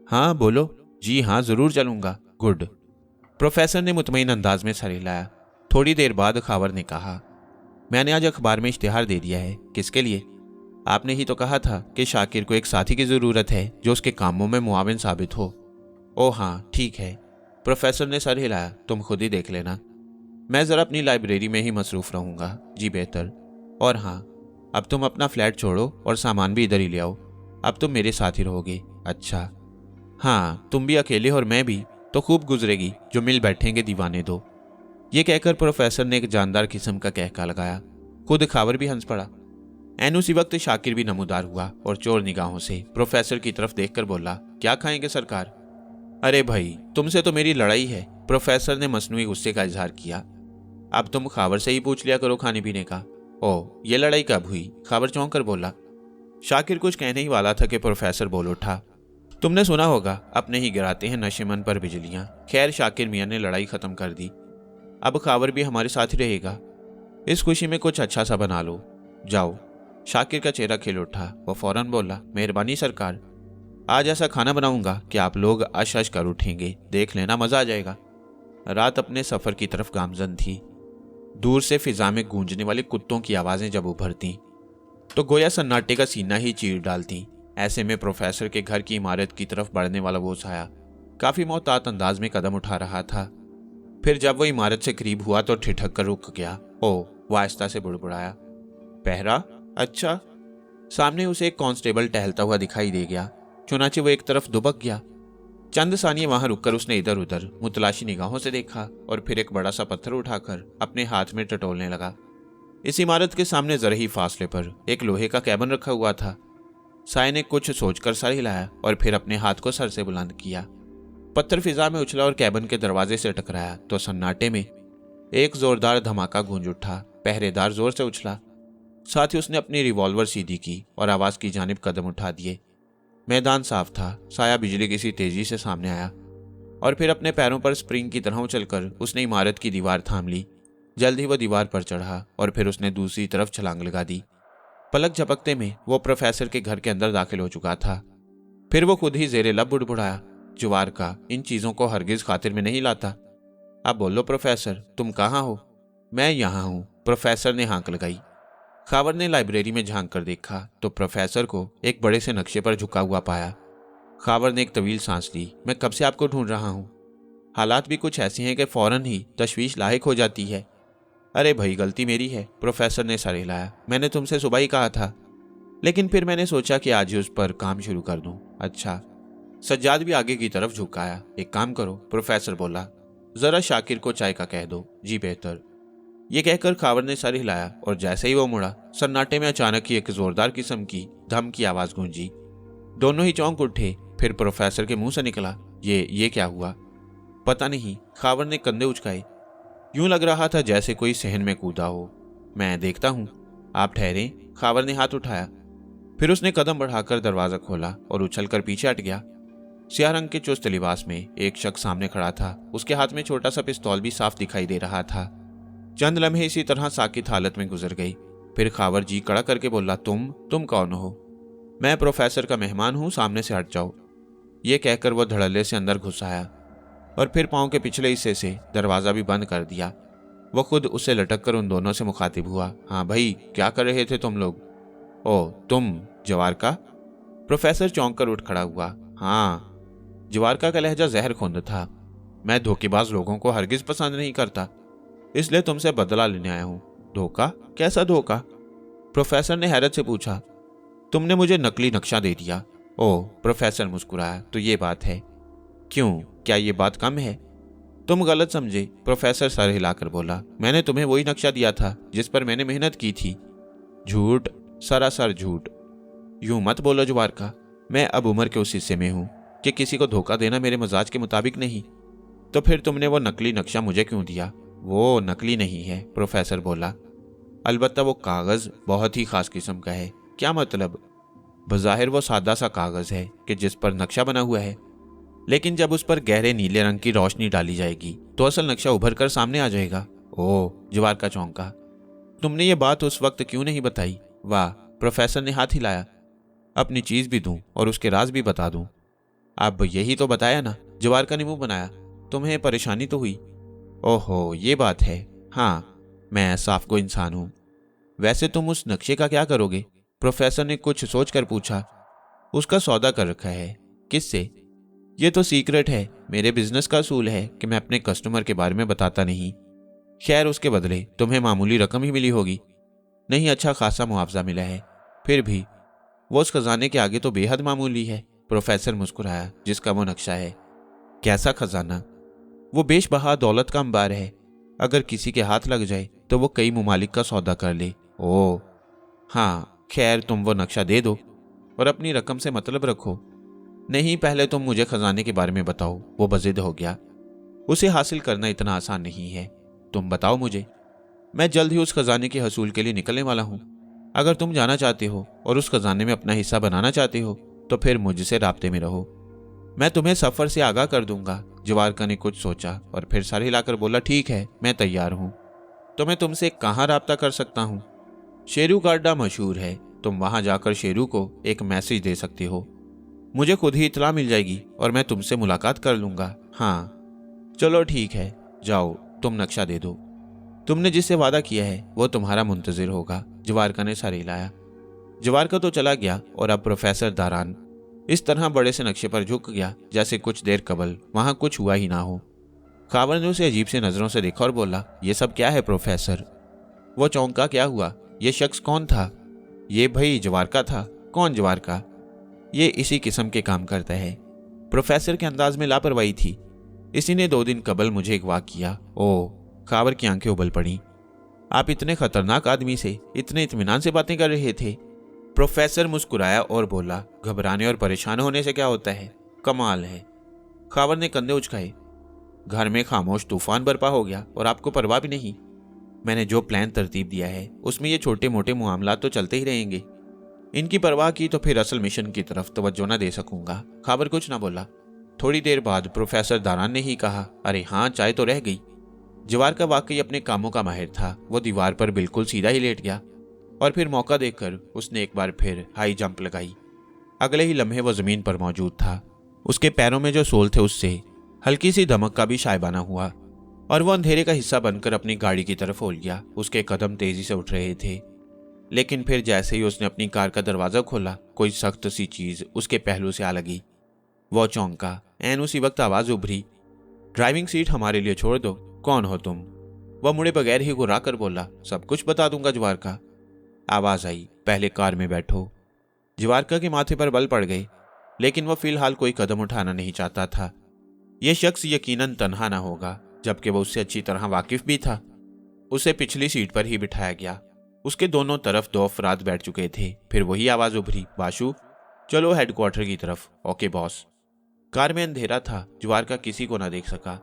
हाँ, बोलो। जी हाँ, ज़रूर चलूँगा। गुड। प्रोफेसर ने मुतमईन अंदाज में सर हिलाया। थोड़ी देर बाद खावर ने कहा, मैंने आज अखबार में इश्तिहार दे दिया है। किसके लिए? आपने ही तो कहा था कि शाकिर को एक साथी की ज़रूरत है जो उसके कामों में मुआविन साबित हो। ओह हाँ, ठीक है। प्रोफेसर ने सर हिलाया। तुम खुद ही देख लेना, मैं ज़रा अपनी लाइब्रेरी में ही मसरूफ़ रहूँगा। जी बेहतर। और हाँ, अब तुम अपना फ्लैट छोड़ो और सामान भी इधर ही ले आओ। अब तुम मेरे साथ ही रहोगे। अच्छा हाँ, तुम भी अकेले और मैं भी तो खूब गुजरेगी, जो मिल बैठेंगे दीवाने दो। ये कहकर प्रोफेसर ने एक जानदार किस्म का कहका लगाया। खुद खावर भी हंस पड़ा। एन उसी वक्त शाकिर भी नमूदार हुआ और चोर निगाहों से प्रोफेसर की तरफ देखकर बोला, क्या खाएंगे सरकार? अरे भाई, तुमसे तो मेरी लड़ाई है। प्रोफेसर ने मसनूई गुस्से का इजहार किया। अब तुम खावर से ही पूछ लिया करो खाने पीने का। ओह, ये लड़ाई कब हुई? खावर चौंक कर बोला। शाकिर कुछ कहने ही वाला था कि प्रोफेसर बोल उठा, तुमने सुना होगा, अपने ही गिराते हैं नशेमन पर बिजलियां। खैर, शाकिर मियां ने लड़ाई खत्म कर दी। अब खावर भी हमारे साथ ही रहेगा। इस खुशी में कुछ अच्छा सा बना लो। जाओ। शाकिर का चेहरा खिल उठा। वह फौरन बोला, मेहरबानी सरकार, आज ऐसा खाना बनाऊंगा कि आप लोग अश अश कर उठेंगे। देख लेना, मजा आ जाएगा। रात अपने सफर की तरफ गामजन थी। दूर से फिजा में गूंजने वाली कुत्तों की आवाजें जब उभरती तो गोया सन्नाटे का सीना ही चीर डालती। ऐसे में प्रोफेसर के घर की इमारत की तरफ बढ़ने वाला वो साया काफी मोहतात अंदाज में कदम उठा रहा था। फिर जब वो इमारत से करीब हुआ तो ठिठक कर रुक गया। ओह, वो आहिस्ता से बुड़बुड़ाया, पहरा? अच्छा। सामने उसे एक कांस्टेबल टहलता हुआ दिखाई दे गया। चुनाचे वो एक तरफ दुबक गया। चंद सानिये वहां रुककर उसने इधर उधर मुतलाशी निगाहों से देखा और फिर एक बड़ा सा पत्थर उठाकर अपने हाथ में टटोलने लगा। इस इमारत के सामने जरा ही फासले पर एक लोहे का कैबिन रखा हुआ था। साय ने कुछ सोचकर सर हिलाया और फिर अपने हाथ को सर से बुलंद किया। पत्थर फिजा में उछला और कैबिन के दरवाजे से टकराया तो सन्नाटे में एक जोरदार धमाका गूंज उठा। पहरेदार जोर से उछला, साथ ही उसने अपनी रिवॉल्वर सीधी की और आवाज की जानिब कदम उठा दिए। मैदान साफ था। साया बिजली की सी तेजी से सामने आया और फिर अपने पैरों पर स्प्रिंग की तरह उछलकर उसने इमारत की दीवार थाम ली। जल्द ही वह दीवार पर चढ़ा और फिर उसने दूसरी तरफ छलांग लगा दी। पलक झपकते में वो प्रोफेसर के घर के अंदर दाखिल हो चुका था। फिर वो खुद ही जेरे लब बुड़बुड़ाया, जुवार का इन चीजों को हरगिज खातिर में नहीं लाता। अब बोलो प्रोफेसर, तुम कहाँ हो? मैं यहाँ हूँ, प्रोफेसर ने हाँक लगाई। खावर ने लाइब्रेरी में झांक कर देखा तो प्रोफेसर को एक बड़े से नक्शे पर झुका हुआ पाया। खावर ने एक तवील सांस ली। मैं कब से आपको ढूंढ रहा हूँ। हालात भी कुछ ऐसे हैं कि फौरन ही तशवीश लायक हो जाती है। अरे भाई, गलती मेरी है, प्रोफेसर ने सर हिलाया। मैंने तुमसे सुबह ही कहा था, लेकिन फिर मैंने सोचा कि आज ही उस पर काम शुरू कर दूं। अच्छा। सज्जाद भी आगे की तरफ झुकाया। एक काम करो, प्रोफेसर बोला, जरा शाकिर को चाय का कह दो। जी बेहतर। ये कहकर खावर ने सर हिलाया और जैसे ही वो मुड़ा, सन्नाटे में अचानक ही एक जोरदार किस्म की धम की आवाज गूंजी। दोनों ही चौंक उठे। फिर प्रोफेसर के मुंह से निकला, ये क्या हुआ? पता नहीं। खावर ने कंधे उचकाए। यूं लग रहा था जैसे कोई सहन में कूदा हो। मैं देखता हूं, आप ठहरे। खावर ने हाथ उठाया। फिर उसने कदम बढ़ाकर दरवाजा खोला और उछलकर पीछे हट गया। स्याह रंग के चुस्त लिबास में एक शख्स सामने खड़ा था। उसके हाथ में छोटा सा पिस्तौल भी साफ दिखाई दे रहा था। चंद लम्हे इसी तरह साकित हालत में गुजर गई। फिर खावर जी कड़ा करके बोला, तुम कौन हो? मैं प्रोफेसर का मेहमान हूं, सामने से हट जाओ। ये कहकर वह धड़ल्ले से अंदर घुस आया और फिर पांव के पिछले हिस्से से दरवाजा भी बंद कर दिया। वह खुद उससे लटक कर उन दोनों से मुखातिब हुआ। हाँ भाई, क्या कर रहे थे तुम लोग? ओह, तुम जवारका? प्रोफेसर चौंक कर उठ खड़ा हुआ। हाँ। जवारका का लहजा जहर खुंद था। मैं धोखेबाज लोगों को हरगिज पसंद नहीं करता, इसलिए तुमसे बदला लेने आया हूं। धोखा? कैसा धोखा? प्रोफेसर ने हैरत से पूछा। तुमने मुझे नकली नक्शा दे दिया। ओह, प्रोफेसर मुस्कुराया। तो ये बात है। क्यों, क्या ये बात कम है? तुम गलत समझे, प्रोफेसर सर हिलाकर बोला। मैंने तुम्हें वही नक्शा दिया था जिस पर मैंने मेहनत की थी। झूठ, सरासर झूठ। यूं मत बोलो जवारका, मैं अब उम्र के उस हिस्से में हूं कि किसी को धोखा देना मेरे मजाज के मुताबिक नहीं। तो फिर तुमने वो नकली नक्शा मुझे क्यों दिया? वो नकली नहीं है, प्रोफेसर बोला। अलबत्ता वो कागज बहुत ही खास किस्म का है। क्या मतलब? बज़ाहिर वो सादा सा कागज है कि जिस पर नक्शा बना हुआ है, लेकिन जब उस पर गहरे नीले रंग की रोशनी डाली जाएगी तो असल नक्शा उभर कर सामने आ जाएगा। ओह, जवार का चौंका। तुमने ये बात उस वक्त क्यों नहीं बताई? वाह, प्रोफेसर ने हाथ हिलाया। अपनी चीज भी दूं और उसके राज भी बता दूं। अब यही तो बताया ना, जवारका ने मुंह बनाया। तुम्हें परेशानी तो हुई? ओहो, ये बात है। हाँ, मैं साफगो इंसान हूं। वैसे तुम उस नक्शे का क्या करोगे? प्रोफेसर ने कुछ सोचकर पूछा। उसका सौदा कर रखा है। किससे? ये तो सीक्रेट है। मेरे बिजनेस का असूल है कि मैं अपने कस्टमर के बारे में बताता नहीं। खैर, उसके बदले तुम्हें मामूली रकम ही मिली होगी। नहीं, अच्छा खासा मुआवजा मिला है। फिर भी वो उस खजाने के आगे तो बेहद मामूली है। प्रोफेसर मुस्कुराया। जिसका वो नक्शा है। कैसा खजाना? वो बेशबहा दौलत का अंबार है। अगर किसी के हाथ लग जाए तो वो कई मुमालिक का सौदा कर ले। ओह हाँ, खैर तुम वो नक्शा दे दो और अपनी रकम से मतलब रखो। नहीं, पहले तुम मुझे खजाने के बारे में बताओ। वो बजिद हो गया। उसे हासिल करना इतना आसान नहीं है। तुम बताओ मुझे। मैं जल्द ही उस खजाने के हसूल के लिए निकलने वाला हूं। अगर तुम जाना चाहते हो और उस खजाने में अपना हिस्सा बनाना चाहते हो तो फिर मुझसे राब्ते में रहो। मैं तुम्हें सफर से आगाह कर दूंगा। जवारका ने कुछ सोचा और फिर सर हिलाकर बोला, ठीक है, मैं तैयार हूं। तो मैं तुमसे कहां राब्ता कर सकता हूं? शेरू गाड्डा मशहूर है। तुम वहां जाकर शेरू को एक मैसेज दे सकते हो। मुझे खुद ही इत्तला मिल जाएगी और मैं तुमसे मुलाकात कर लूंगा। हाँ, चलो ठीक है, जाओ, तुम नक्शा दे दो। तुमने जिससे वादा किया है वो तुम्हारा मुंतजिर होगा। जवारका ने सर हिलाया। जवारका तो चला गया और अब प्रोफेसर दारान इस तरह बड़े से नक्शे पर झुक गया जैसे कुछ देर कबल वहां कुछ हुआ ही ना हो। खावर ने उसे अजीब से नजरों से देखा और बोला, ये सब क्या है प्रोफेसर? वो चौंका। क्या हुआ? ये शख्स कौन था? ये भाई जवारका था। कौन जवारका? ये इसी किस्म के काम करता है। प्रोफेसर के अंदाज में लापरवाही थी। इसी ने 2 दिन कबल मुझे अगवा किया। ओह, खावर की आंखें उबल पड़ी। आप इतने खतरनाक आदमी से इतने इत्मीनान से बातें कर रहे थे? प्रोफेसर मुस्कुराया और बोला, घबराने और परेशान होने से क्या होता है? कमाल है। खावर ने कंधे उचकाए। घर में खामोश तूफान बर्पा हो गया और आपको परवाह भी नहीं। मैंने जो प्लान तरतीब दिया है उसमें ये छोटे मोटे मामला तो चलते ही रहेंगे। इनकी परवाह की तो फिर असल मिशन की तरफ तवज्जो न दे सकूंगा। खावर कुछ ना बोला। थोड़ी देर बाद प्रोफेसर दारान ने ही कहा, अरे हाँ, चाय तो रह गई। जवारका वाकई अपने कामों का माहिर था। वो दीवार पर बिल्कुल सीधा ही लेट गया और फिर मौका देखकर उसने एक बार फिर हाई जंप लगाई। अगले ही लम्हे वो जमीन पर मौजूद था। उसके पैरों में जो सोल थे उससे हल्की सी धमक का भी शायबाना हुआ और वो अंधेरे का हिस्सा बनकर अपनी गाड़ी की तरफ उड़ गया। उसके कदम तेजी से उठ रहे थे, लेकिन फिर जैसे ही उसने अपनी कार का दरवाजा खोला कोई सख्त सी चीज उसके पहलू से आ लगी। वो चौंका। ऐन उसी वक्त आवाज उभरी, ड्राइविंग सीट हमारे लिए छोड़ दो। कौन हो तुम? वह मुड़े बगैर ही गुर्रा कर बोला, सब कुछ बता दूंगा जवारका। आवाज आई, पहले कार में बैठो। जवारका के माथे पर बल पड़ गए, लेकिन वह फिलहाल कोई कदम उठाना नहीं चाहता था। यह शख्स यकीनन तन्हा ना होगा, जबकि वह उससे अच्छी तरह वाकिफ भी था। उसे पिछली सीट पर ही बिठाया गया। उसके दोनों तरफ 2 अफराद बैठ चुके थे। फिर वही आवाज उभरी, बाशु, चलो हेडक्वार्टर की तरफ। Okay boss. कार में अंधेरा था। जवारका किसी को ना देख सका।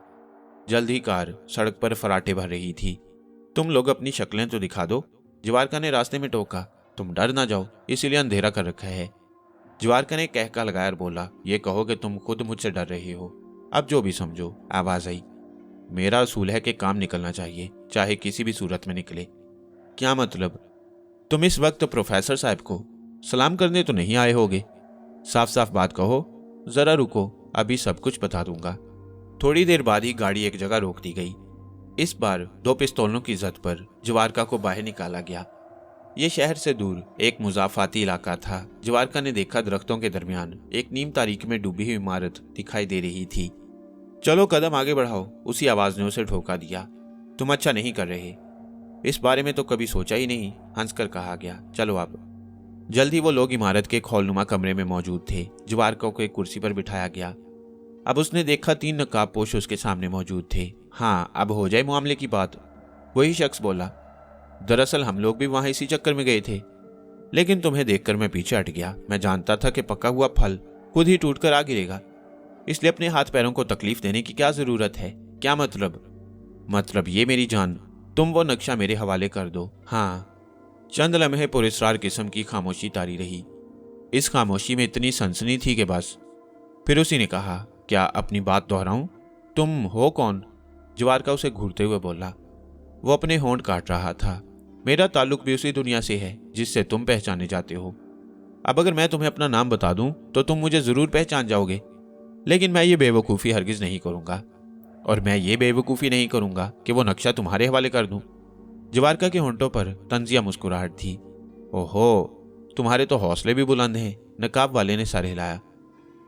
जल्द ही कार सड़क पर फराटे भर रही थी। तुम लोग अपनी शक्लें तो दिखा दो। जवारका ने रास्ते में टोका। तुम डर ना जाओ, इसीलिए अंधेरा कर रखा है। जवारका ने कहका लगाया और बोला, ये कहो कि तुम खुद मुझसे डर रहे हो। अब जो भी समझो। आवाज आई, मेरा असूल है कि काम निकलना चाहिए, चाहे किसी भी सूरत में निकले। क्या मतलब? तुम इस वक्त प्रोफेसर साहब को सलाम करने तो नहीं आए होगे? साफ साफ बात कहो। जरा रुको, अभी सब कुछ बता दूंगा। थोड़ी देर बाद ही गाड़ी एक जगह रोक दी गई। इस बार 2 पिस्तौलों की जद पर जवारका को बाहर निकाला गया। ये शहर से दूर एक मुजाफाती इलाका था। जवारका ने देखा दरख्तों के दरमियान एक नीम तारीकी में डूबी हुई इमारत दिखाई दे रही थी। चलो कदम आगे बढ़ाओ, उसी आवाज ने उसे ठोका दिया। तुम अच्छा नहीं कर रहे। इस बारे में तो कभी सोचा ही नहीं, हंसकर कहा गया। चलो अब। जल्द ही वो लोग इमारत के खौलनुमा कमरे में मौजूद थे। जवारका को एक कुर्सी पर बिठाया गया। अब उसने देखा 3 नकाबपोश उसके सामने मौजूद थे। हाँ, अब हो जाए मामले की बात। वही शख्स बोला, दरअसल हम लोग भी वहां इसी चक्कर में गए थे। लेकिन तुम्हें देखकर मैं पीछे हट गया। मैं जानता था कि पका हुआ फल खुद ही टूटकर आ गिरेगा, इसलिए अपने हाथ पैरों को तकलीफ देने की क्या जरूरत है। क्या मतलब ये मेरी जान, तुम वो नक्शा मेरे हवाले कर दो। हाँ। चंद लम्हे पुरस्कार किस्म की खामोशी तारी रही। इस खामोशी में इतनी सनसनी थी कि बस। फिर उसी ने कहा, क्या अपनी बात दोहराऊं? तुम हो कौन? जवारका उसे घूरते हुए बोला। वो अपने होंठ काट रहा था। मेरा ताल्लुक भी उसी दुनिया से है जिससे तुम पहचाने जाते हो। अब अगर मैं तुम्हें अपना नाम बता दूं तो तुम मुझे जरूर पहचान जाओगे, लेकिन मैं ये बेवकूफ़ी हरगिज नहीं करूंगा। और मैं ये बेवकूफ़ी नहीं करूंगा कि वो नक्शा तुम्हारे हवाले कर दूं। जवारका के होंठों पर तंजिया मुस्कुराहट थी। ओहो, तुम्हारे तो हौसले भी बुलंद हैं। नकाब वाले ने सर हिलाया।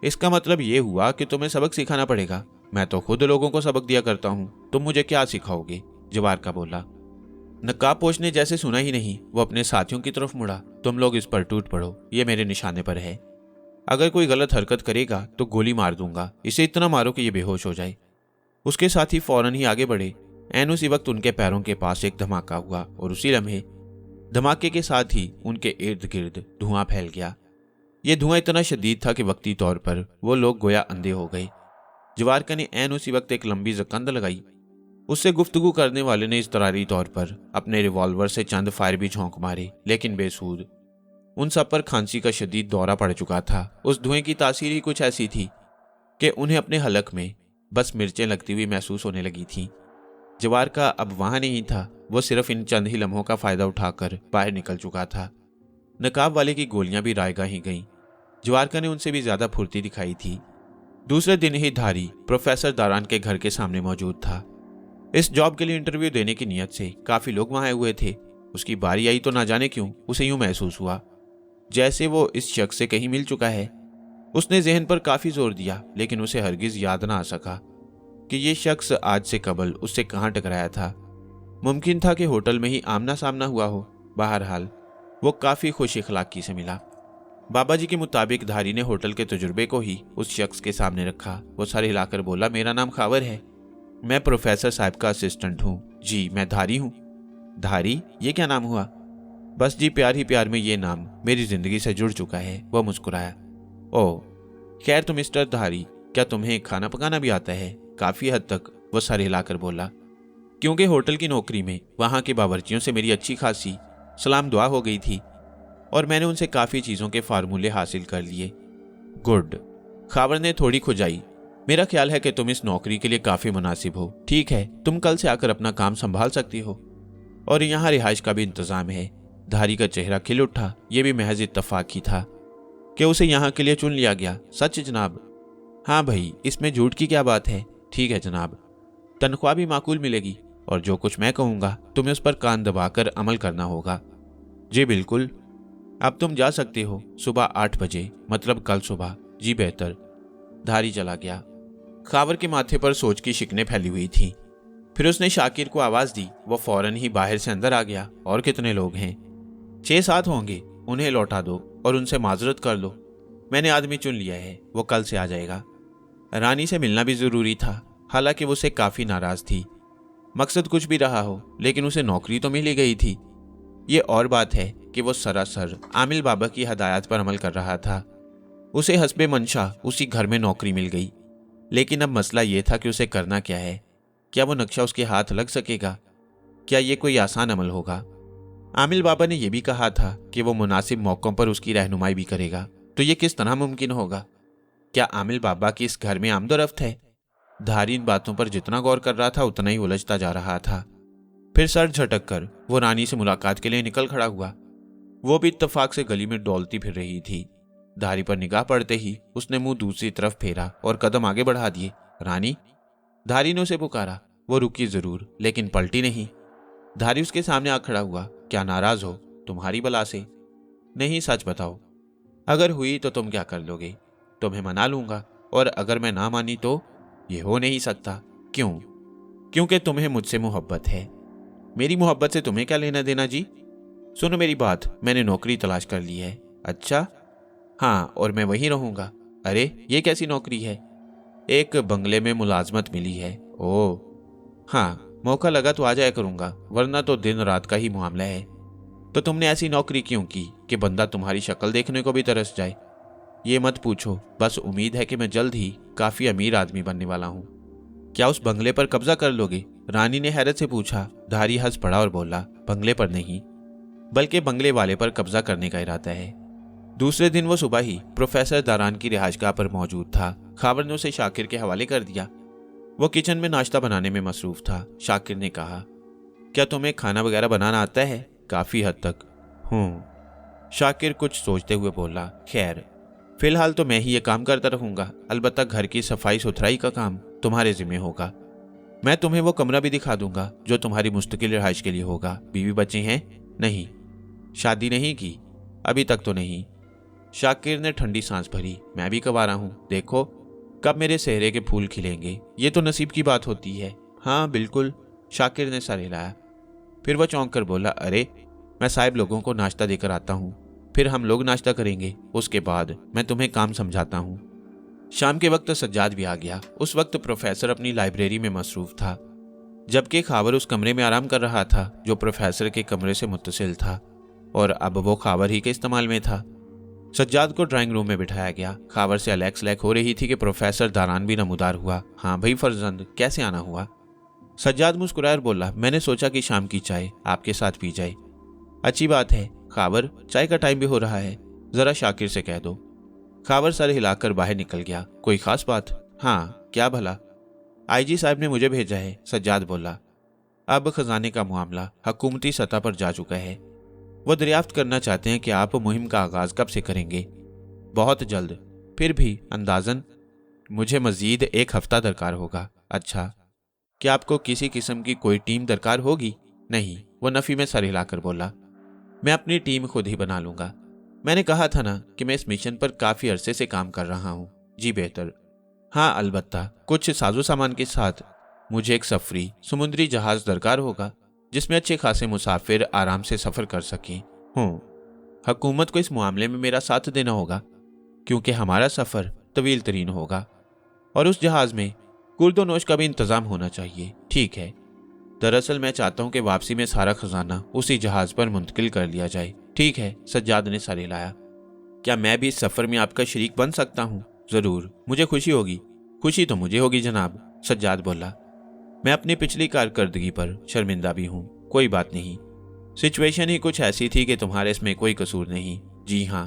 इसका मतलब ये हुआ कि तुम्हें सबक सिखाना पड़ेगा। मैं तो खुद लोगों को सबक दिया करता हूं, तुम मुझे क्या सिखाओगे? जवारका बोला। नकाबपोश ने जैसे सुना ही नहीं, वो अपने साथियों की तरफ मुड़ा। तुम लोग इस पर टूट पड़ो, ये मेरे निशाने पर है। अगर कोई गलत हरकत करेगा तो गोली मार दूंगा। इसे इतना मारो कि ये बेहोश हो जाए। उसके साथी फौरन ही आगे बढ़े। ऐन उसी वक्त उनके पैरों के पास एक धमाका हुआ और उसी लम्हे धमाके के साथ ही उनके इर्द गिर्द धुआं फैल गया। ये धुआं इतना शदीद था कि वक्ती तौर पर वो लोग गोया अंधे हो गए। जवारका ने ऐन उसी वक्त एक लंबी जकंद लगाई। उससे गुफ्तगू करने वाले ने इज़तरारी तौर पर अपने रिवॉल्वर से चंद फायर भी झोंक मारे, लेकिन बेसूद। उन सब पर खांसी का शदीद दौरा पड़ चुका था। उस धुएं की तासीर ही कुछ ऐसी थी कि उन्हें अपने हलक में बस मिर्चें लगती हुई महसूस होने लगी थीं। जवारका अब वहां नहीं था। वो सिर्फ इन चंद ही लम्हों का फायदा उठाकर बाहर निकल चुका था। नकाब वाले की गोलियां भी रायगा ही गईं। जवारका ने उनसे भी ज्यादा फुर्ती दिखाई थी। दूसरे दिन ही धारी प्रोफेसर दारान के घर के सामने मौजूद था। इस जॉब के लिए इंटरव्यू देने की नीयत से काफी लोग वहां आए हुए थे। उसकी बारी आई तो ना जाने क्यों उसे यूं महसूस हुआ जैसे वो इस शख्स से कहीं मिल चुका है। उसने जहन पर काफी जोर दिया, लेकिन उसे हरगिज याद ना आ सका कि ये शख्स आज से कबल उससे कहाँ टकराया था। मुमकिन था कि होटल में ही आमना सामना हुआ हो। बहरहाल वो काफी खुश इखलाकी से मिला। बाबा जी के मुताबिक धारी ने होटल के तजुर्बे को ही उस शख्स के सामने रखा। वो सर हिलाकर बोला, मेरा नाम खावर है, मैं प्रोफेसर साहब का असिस्टेंट हूँ। जी मैं धारी हूँ। धारी? ये क्या नाम हुआ? बस जी, प्यार ही प्यार में ये नाम मेरी जिंदगी से जुड़ चुका है। वह मुस्कुराया। ओह खैर, तो मिस्टर धारी, क्या तुम्हें खाना पकाना भी आता है? काफी हद तक, वो सर हिलाकर बोला, क्योंकि होटल की नौकरी में वहां के बावर्चियों से मेरी अच्छी खासी सलाम दुआ हो गई थी और मैंने उनसे काफी चीजों के फार्मूले हासिल कर लिए। गुड। खावर ने थोड़ी खुजाई। मेरा ख्याल है कि तुम इस नौकरी के लिए काफी मुनासिब हो। ठीक है, तुम कल से आकर अपना काम संभाल सकती हो और यहाँ रिहाइश का भी इंतजाम है। धारी का चेहरा खिल उठा। यह भी महज इत्तफाक ही था कि उसे यहाँ के लिए चुन लिया गया। सच जनाब? हाँ भाई, इसमें झूठ की क्या बात है। ठीक है जनाब, तनख्वाह भी माकूल मिलेगी और जो कुछ मैं कहूँगा तुम्हें उस पर कान दबाकर अमल करना होगा। जी बिल्कुल। अब तुम जा सकते हो सुबह 8 बजे, मतलब कल सुबह। जी बेहतर। धारी चला गया। खावर के माथे पर सोच की शिकनें फैली हुई थी। फिर उसने शाकिर को आवाज दी। वो फौरन ही बाहर से अंदर आ गया। और कितने लोग हैं? 6-7 होंगे। उन्हें लौटा दो और उनसे माजरत कर लो। मैंने आदमी चुन लिया है, वो कल से आ जाएगा। रानी से मिलना भी जरूरी था, हालांकि वो उससे काफी नाराज थी। मकसद कुछ भी रहा हो, लेकिन उसे नौकरी तो मिल ही गई थी। ये और बात है कि वो सरासर आमिल बाबा की हदायत पर अमल कर रहा था। उसे हस्बे मंशा उसी घर में नौकरी मिल गई। लेकिन अब मसला ये था कि उसे करना क्या है। क्या वो नक्शा उसके हाथ लग सकेगा? क्या ये कोई आसान अमल होगा? आमिल बाबा ने यह भी कहा था कि वो मुनासिब मौकों पर उसकी रहनुमाई भी करेगा। तो ये किस तरह मुमकिन होगा? क्या आमिल बाबा की इस घर में आमदोरफ्त है? धारी इन बातों पर जितना गौर कर रहा था उतना ही उलझता जा रहा था। फिर सर झटक कर वो रानी से मुलाकात के लिए निकल खड़ा हुआ। वो भी इत्तफाक से गली में डोलती फिर रही थी। धारी पर निगाह पड़ते ही उसने मुंह दूसरी तरफ फेरा और कदम आगे बढ़ा दिए। रानी? धारी ने उसे पुकारा। वो रुकी जरूर, लेकिन पलटी नहीं। धारी उसके सामने आ खड़ा हुआ। क्या नाराज हो तुम्हारी बला से? नहीं, सच बताओ, अगर हुई तो तुम क्या कर लोगे? तुम्हें मना लूंगा, और अगर मैं ना मानी तो? ये हो नहीं सकता। क्यों? क्योंकि तुम्हें मुझसे मोहब्बत है। मेरी मोहब्बत से तुम्हें क्या लेना देना जी? सुनो मेरी बात, मैंने नौकरी तलाश कर ली है। अच्छा? हाँ, और मैं वहीं रहूंगा। अरे ये कैसी नौकरी है? एक बंगले में मुलाजमत मिली है। ओह हाँ, मौका लगा तो आ जाया करूंगा, वरना तो दिन रात का ही मामला है। तो तुमने ऐसी नौकरी क्यों की कि बंदा तुम्हारी शक्ल देखने को भी तरस जाए। ये मत पूछो, बस उम्मीद है कि मैं जल्द ही काफी अमीर आदमी बनने वाला हूँ। क्या उस बंगले पर कब्जा कर लोगे? रानी ने हैरत से पूछा। धारी हंस पड़ा और बोला, बंगले पर नहीं, बल्कि बंगले वाले पर कब्जा करने का इरादा है। दूसरे दिन वो सुबह ही प्रोफेसर दारान की रिहाइशगाह पर मौजूद था। खावर ने उसे शाकिर के हवाले कर दिया। वो किचन में नाश्ता बनाने में मसरूफ था। शाकिर ने कहा, क्या तुम्हें खाना वगैरह बनाना आता है? काफी हद तक। शाकिर कुछ सोचते हुए बोला, खैर फिलहाल तो मैं ही ये काम करता रहूंगा। अलबत्ता घर की सफाई सुथराई का काम तुम्हारे जिम्मे होगा। मैं तुम्हें वो कमरा भी दिखा दूंगा जो तुम्हारी मुस्तकिल रिहाइश के लिए होगा। बीवी बच्चे हैं? नहीं। शादी नहीं की? अभी तक तो नहीं। शाकिर ने ठंडी सांस भरी। मैं भी कवारा हूं, देखो कब मेरे सेहरे के फूल खिलेंगे। ये तो नसीब की बात होती है। हाँ बिल्कुल, शाकिर ने सर हिलाया। फिर वह चौंक कर बोला, अरे मैं साहिब लोगों को नाश्ता देकर आता हूँ, फिर हम लोग नाश्ता करेंगे, उसके बाद मैं तुम्हें काम समझाता हूँ। शाम के वक्त सज्जाद भी आ गया। उस वक्त प्रोफेसर अपनी लाइब्रेरी में मसरूफ था, जबकि खावर उस कमरे में आराम कर रहा था जो प्रोफेसर के कमरे से मुत्तसिल था, और अब वो खावर ही के इस्तेमाल में था। सज्जाद को ड्राइंग रूम में बिठाया गया। खावर से अलैक्स लैक हो रही थी कि प्रोफेसर दारान भी नमूदार हुआ। हाँ भाई फर्जंद, कैसे आना हुआ? सज्जाद मुस्कुराया और बोला, मैंने सोचा कि शाम की चाय आपके साथ पी जाए। अच्छी बात है खावर, चाय का टाइम भी हो रहा है, जरा शाकिर से कह दो। खावर सर हिलाकर बाहर निकल गया। कोई खास बात? हाँ, क्या भला? आईजी साहब ने मुझे भेजा है, सज्जाद बोला। अब खजाने का मामला हुकूमती सतह पर जा चुका है। वो दरियाफ्त करना चाहते हैं कि आप मुहिम का आगाज कब से करेंगे। बहुत जल्द, फिर भी अंदाजन मुझे मजीद 1 हफ्ता दरकार होगा। अच्छा, क्या आपको किसी किस्म की कोई टीम दरकार होगी? नहीं, वो नफी में सर हिलाकर बोला, मैं अपनी टीम खुद ही बना लूंगा। मैंने कहा था ना कि मैं इस मिशन पर काफी अरसे से काम कर रहा हूँ। जी बेहतर। हाँ अलबत्ता कुछ साजो सामान के साथ मुझे एक सफरी समुद्री जहाज दरकार होगा जिसमें अच्छे खासे मुसाफिर आराम से सफर कर सकें। हुकूमत को इस मामले में मेरा साथ देना होगा, क्योंकि हमारा सफर तवील तरीन होगा और उस जहाज में कुर्दोनोश का भी इंतजाम होना चाहिए। ठीक है, दरअसल मैं चाहता हूं कि वापसी में सारा खजाना उसी जहाज पर मुंतकिल कर लिया जाए। ठीक है, सज्जाद ने सर हिलाया। क्या मैं भी इस सफर में आपका शरीक बन सकता हूं? जरूर, मुझे खुशी होगी। खुशी तो मुझे होगी जनाब, सज्जाद बोला। मैं अपनी पिछली कारकर्दगी पर शर्मिंदा भी हूं। कोई बात नहीं, सिचुएशन ही कुछ ऐसी थी कि तुम्हारे इसमें कोई कसूर नहीं। जी हाँ।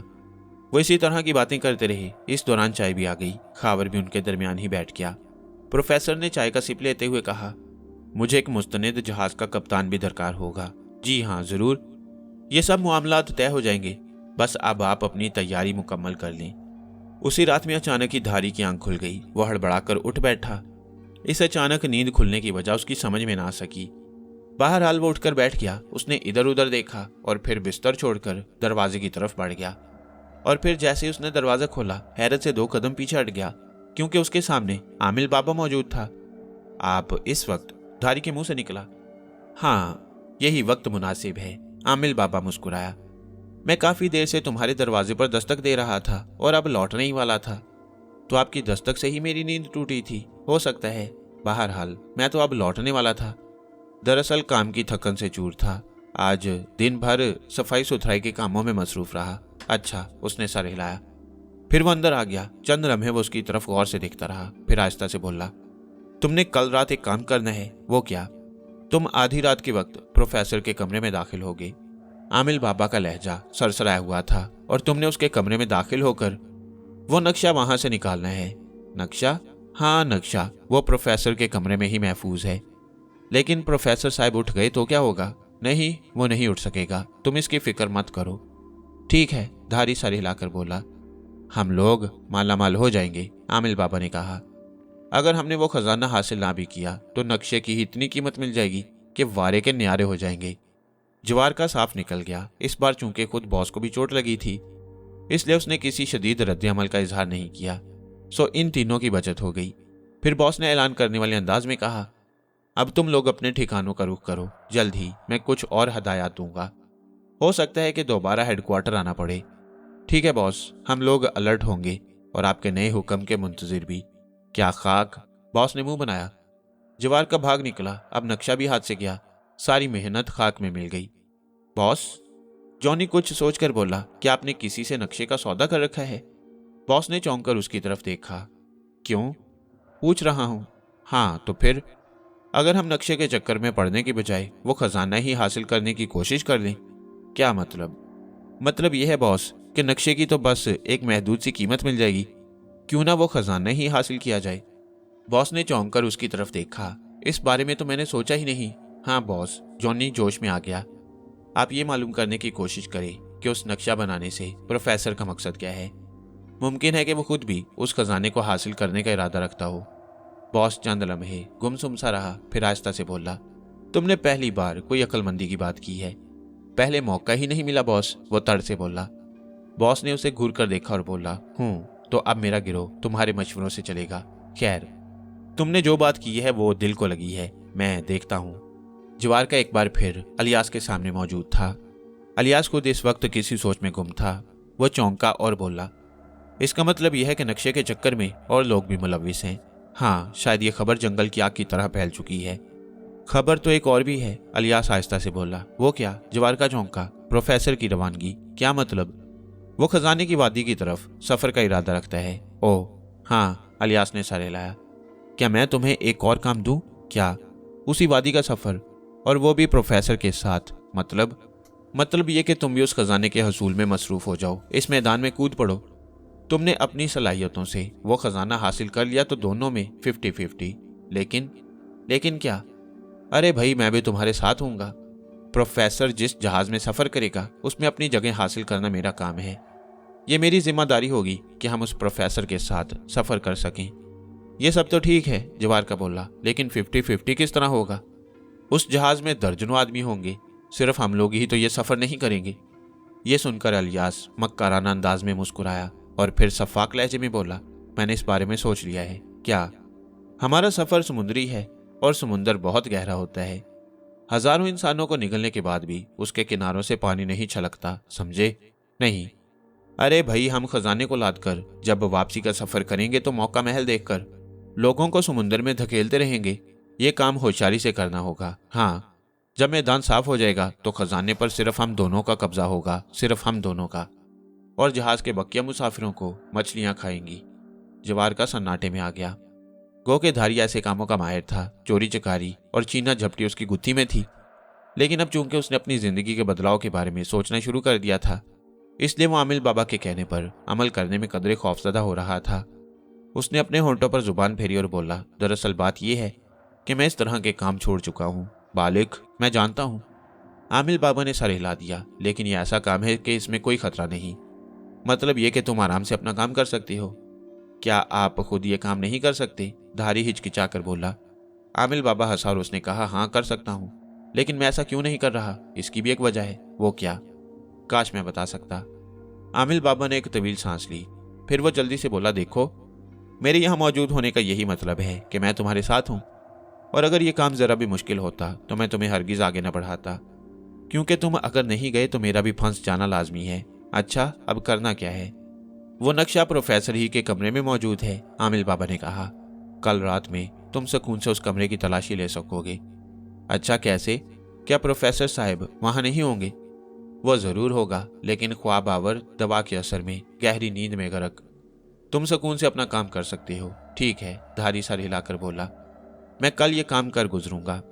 वो इसी तरह की बातें करते रहे। इस दौरान चाय भी आ गई। खावर भी उनके दरमियान ही बैठ गया। प्रोफेसर ने चाय का सिप लेते हुए कहा, मुझे एक मुस्तनिद जहाज का कप्तान भी दरकार होगा। जी हाँ जरूर, ये सब मामलात तय हो जाएंगे, बस अब आप अपनी तैयारी मुकम्मल कर लें। उसी रात में अचानक ही धारी की आंख खुल गई। वह हड़बड़ाकर उठ बैठा। इस अचानक नींद खुलने की वजह उसकी समझ में ना आ सकी। बहरहाल वो उठकर बैठ गया। उसने इधर उधर देखा और फिर बिस्तर छोड़कर दरवाजे की तरफ बढ़ गया, और फिर जैसे ही उसने दरवाजा खोला हैरत से 2 कदम पीछे हट गया, क्योंकि उसके सामने आमिल बाबा मौजूद था। आप इस वक्त? धारी के मुंह से निकला। हाँ, यही वक्त मुनासिब है, आमिल बाबा मुस्कुराया। मैं काफी देर से तुम्हारे दरवाजे पर दस्तक दे रहा था और अब लौटने ही वाला था, तो आपकी दस्तक से ही मेरी नींद टूटी थी, हो सकता है। बहरहाल मैं तो अब लौटने वाला था। दरअसल काम की थकन से चूर था। आज दिन भर सफाई सुथराई के कामों में मसरूफ रहा। अच्छा, उसने सर हिलाया। फिर वो अंदर आ गया। चंद लम्हे वो उसकी तरफ गौर से देखता रहा, फिर आहिस्ता से बोला, तुमने कल रात एक काम करना है। वो क्या? तुम आधी रात के वक्त प्रोफेसर के कमरे में दाखिल होगे। आमिल बाबा का लहजा सरसराया हुआ था, और तुमने उसके कमरे में दाखिल होकर वो नक्शा वहां से निकालना है। नक्शा? हाँ नक्शा, वो प्रोफेसर के कमरे में ही महफूज है। लेकिन प्रोफेसर साहब उठ गए तो क्या होगा? नहीं, वो नहीं उठ सकेगा, तुम इसकी फिक्र मत करो। ठीक है, धारी सर हिलाकर बोला। हम लोग मालामाल हो जाएंगे, आमिल बाबा ने कहा। अगर हमने वो खजाना हासिल ना भी किया तो नक्शे की ही इतनी कीमत मिल जाएगी कि वारे के न्यारे हो जाएंगे। जवार का साफ निकल गया। इस बार चूंकि खुद बॉस को भी चोट लगी थी, इसलिए उसने किसी शदीद रद्द-ए-अमल का इजहार नहीं किया। सो इन तीनों की बचत हो गई। फिर बॉस ने ऐलान करने वाले अंदाज में कहा, अब तुम लोग अपने ठिकानों का रुख करो, जल्द ही मैं कुछ और हदायत दूंगा। हो सकता है कि दोबारा हेडक्वार्टर आना पड़े। ठीक है बॉस, हम लोग अलर्ट होंगे और आपके नए हुक्म के मुंतजिर भी। क्या खाक? बॉस ने मुंह बनाया। जवार का भाग निकला। अब नक्शा भी हाथ से गया। सारी मेहनत खाक में मिल गई। बॉस? जॉनी कुछ सोचकर बोला, क्या आपने किसी से नक्शे का सौदा कर रखा है? बॉस ने चौंक कर उसकी तरफ देखा। क्यों? पूछ रहा हूं। हाँ तो फिर? अगर हम नक्शे के चक्कर में पड़ने की बजाय वो खजाना ही हासिल करने की कोशिश कर लें। क्या मतलब? मतलब यह है बॉस कि नक्शे की तो बस एक महदूद सी कीमत मिल जाएगी, क्यों ना वो खजाना ही हासिल किया जाए। बॉस ने चौंक कर उसकी तरफ देखा। इस बारे में तो मैंने सोचा ही नहीं। हाँ बॉस, जॉनी जोश में आ गया। आप ये मालूम करने की कोशिश करें कि उस नक्शा बनाने से प्रोफेसर का मकसद क्या है। मुमकिन है कि वो खुद भी उस खजाने को हासिल करने का इरादा रखता हो। बॉस चंद लम्हे गुमसुम सा रहा, फिर आहिस्ता से बोला, तुमने पहली बार कोई अक्लमंदी की बात की है। पहले मौका ही नहीं मिला बॉस, वो तड़ से बोला। बॉस ने उसे घूर कर देखा और बोला, तो अब मेरा गिरोह तुम्हारे मशवरों से चलेगा। खैर, तुमने जो बात की है वो दिल को लगी है, मैं देखता हूं। जवार का एक बार फिर अलियास के सामने मौजूद था। अलियास खुद इस वक्त किसी सोच में गुम था। वह चौंका और बोला, इसका मतलब यह है कि नक्शे के चक्कर में और लोग भी मुलविस हैं। हाँ, शायद ये खबर जंगल की आग की तरह फैल चुकी है। खबर तो एक और भी है, अलियास आहिस्ता से बोला। वो क्या? जवार का चौंका। प्रोफेसर की रवानगी। क्या मतलब? वो खजाने की वादी की तरफ सफर का इरादा रखता है। ओह हाँ, अलियास ने सर हिलाया। क्या मैं तुम्हें एक और काम दूं? क्या? उसी वादी का सफर, और वो भी प्रोफेसर के साथ? मतलब ये कि तुम भी उस खजाने के हसूल में मसरूफ हो जाओ, इस मैदान में कूद पड़ो। तुमने अपनी सलाहियतों से वो खजाना हासिल कर लिया तो दोनों में 50-50। लेकिन क्या? अरे भाई, मैं भी तुम्हारे साथ हूंगा। प्रोफेसर जिस जहाज में सफर करेगा उसमें अपनी जगह हासिल करना मेरा काम है। ये मेरी जिम्मेदारी होगी कि हम उस प्रोफेसर के साथ सफर कर सकें। ये सब तो ठीक है, जवार का बोला, लेकिन 50-50 किस तरह होगा? उस जहाज में दर्जनों आदमी होंगे, सिर्फ हम लोग ही तो ये सफर नहीं करेंगे। ये सुनकर अलियास मक्काराना अंदाज में मुस्कुराया और फिर सफाक लहजे में बोला, मैंने इस बारे में सोच लिया है। क्या? हमारा सफर समुद्री है और समुंदर बहुत गहरा होता है। हजारों इंसानों को निगलने के बाद भी उसके किनारों से पानी नहीं छलकता, समझे? नहीं। अरे भाई, हम खजाने को लाद कर जब वापसी का सफर करेंगे तो मौका महल देखकर लोगों को समुंदर में धकेलते रहेंगे। ये काम होशियारी से करना होगा। हाँ, जब मैदान साफ हो जाएगा तो खजाने पर सिर्फ हम दोनों का कब्जा होगा, सिर्फ हम दोनों का। और जहाज के बकिया मुसाफिरों को मछलियां खाएंगी। जवार का सन्नाटे में आ गया। गो के धारी ऐसे कामों का माहिर था, चोरी चकारी और छीना झपटी उसकी गुत्थी में थी। लेकिन अब चूंकि उसने अपनी जिंदगी के बदलाव के बारे में सोचना शुरू कर दिया था, इसलिए वो आमिल बाबा के कहने पर अमल करने में कदरे खौफजदा हो रहा था। उसने अपने होंठों पर जुबान फेरी और बोला, दरअसल बात यह है कि मैं इस तरह के काम छोड़ चुका हूँ। बालिक, मैं जानता हूँ। आमिल बाबा ने सर हिला दिया, लेकिन यह ऐसा काम है कि इसमें कोई खतरा नहीं। मतलब यह कि तुम आराम से अपना काम कर सकती हो। क्या आप खुद ये काम नहीं कर सकते? धारी हिचकिचा कर बोला। आमिल बाबा हंसा और उसने कहा, हाँ कर सकता हूँ, लेकिन मैं ऐसा क्यों नहीं कर रहा, इसकी भी एक वजह है। वो क्या? काश मैं बता सकता। आमिल बाबा ने एक तवील सांस ली, फिर वो जल्दी से बोला, देखो, मेरे यहाँ मौजूद होने का यही मतलब है कि मैं तुम्हारे साथ हूँ, और अगर ये काम जरा भी मुश्किल होता तो मैं तुम्हें हरगिज आगे न बढ़ाता, क्योंकि तुम अगर नहीं गए तो मेरा भी फंस जाना लाजमी है। अच्छा, अब करना क्या है? वो नक्शा प्रोफेसर ही के कमरे में मौजूद है, आमिल बाबा ने कहा। कल रात में तुम सुकून से उस कमरे की तलाशी ले सकोगे। अच्छा, कैसे? क्या प्रोफेसर साहब वहां नहीं होंगे? वो जरूर होगा, लेकिन ख्वाब आवर दवा के असर में गहरी नींद में गर्क। तुम सुकून से अपना काम कर सकते हो। ठीक है, धारी सर हिलाकर बोला, मैं कल ये काम कर गुजरूंगा।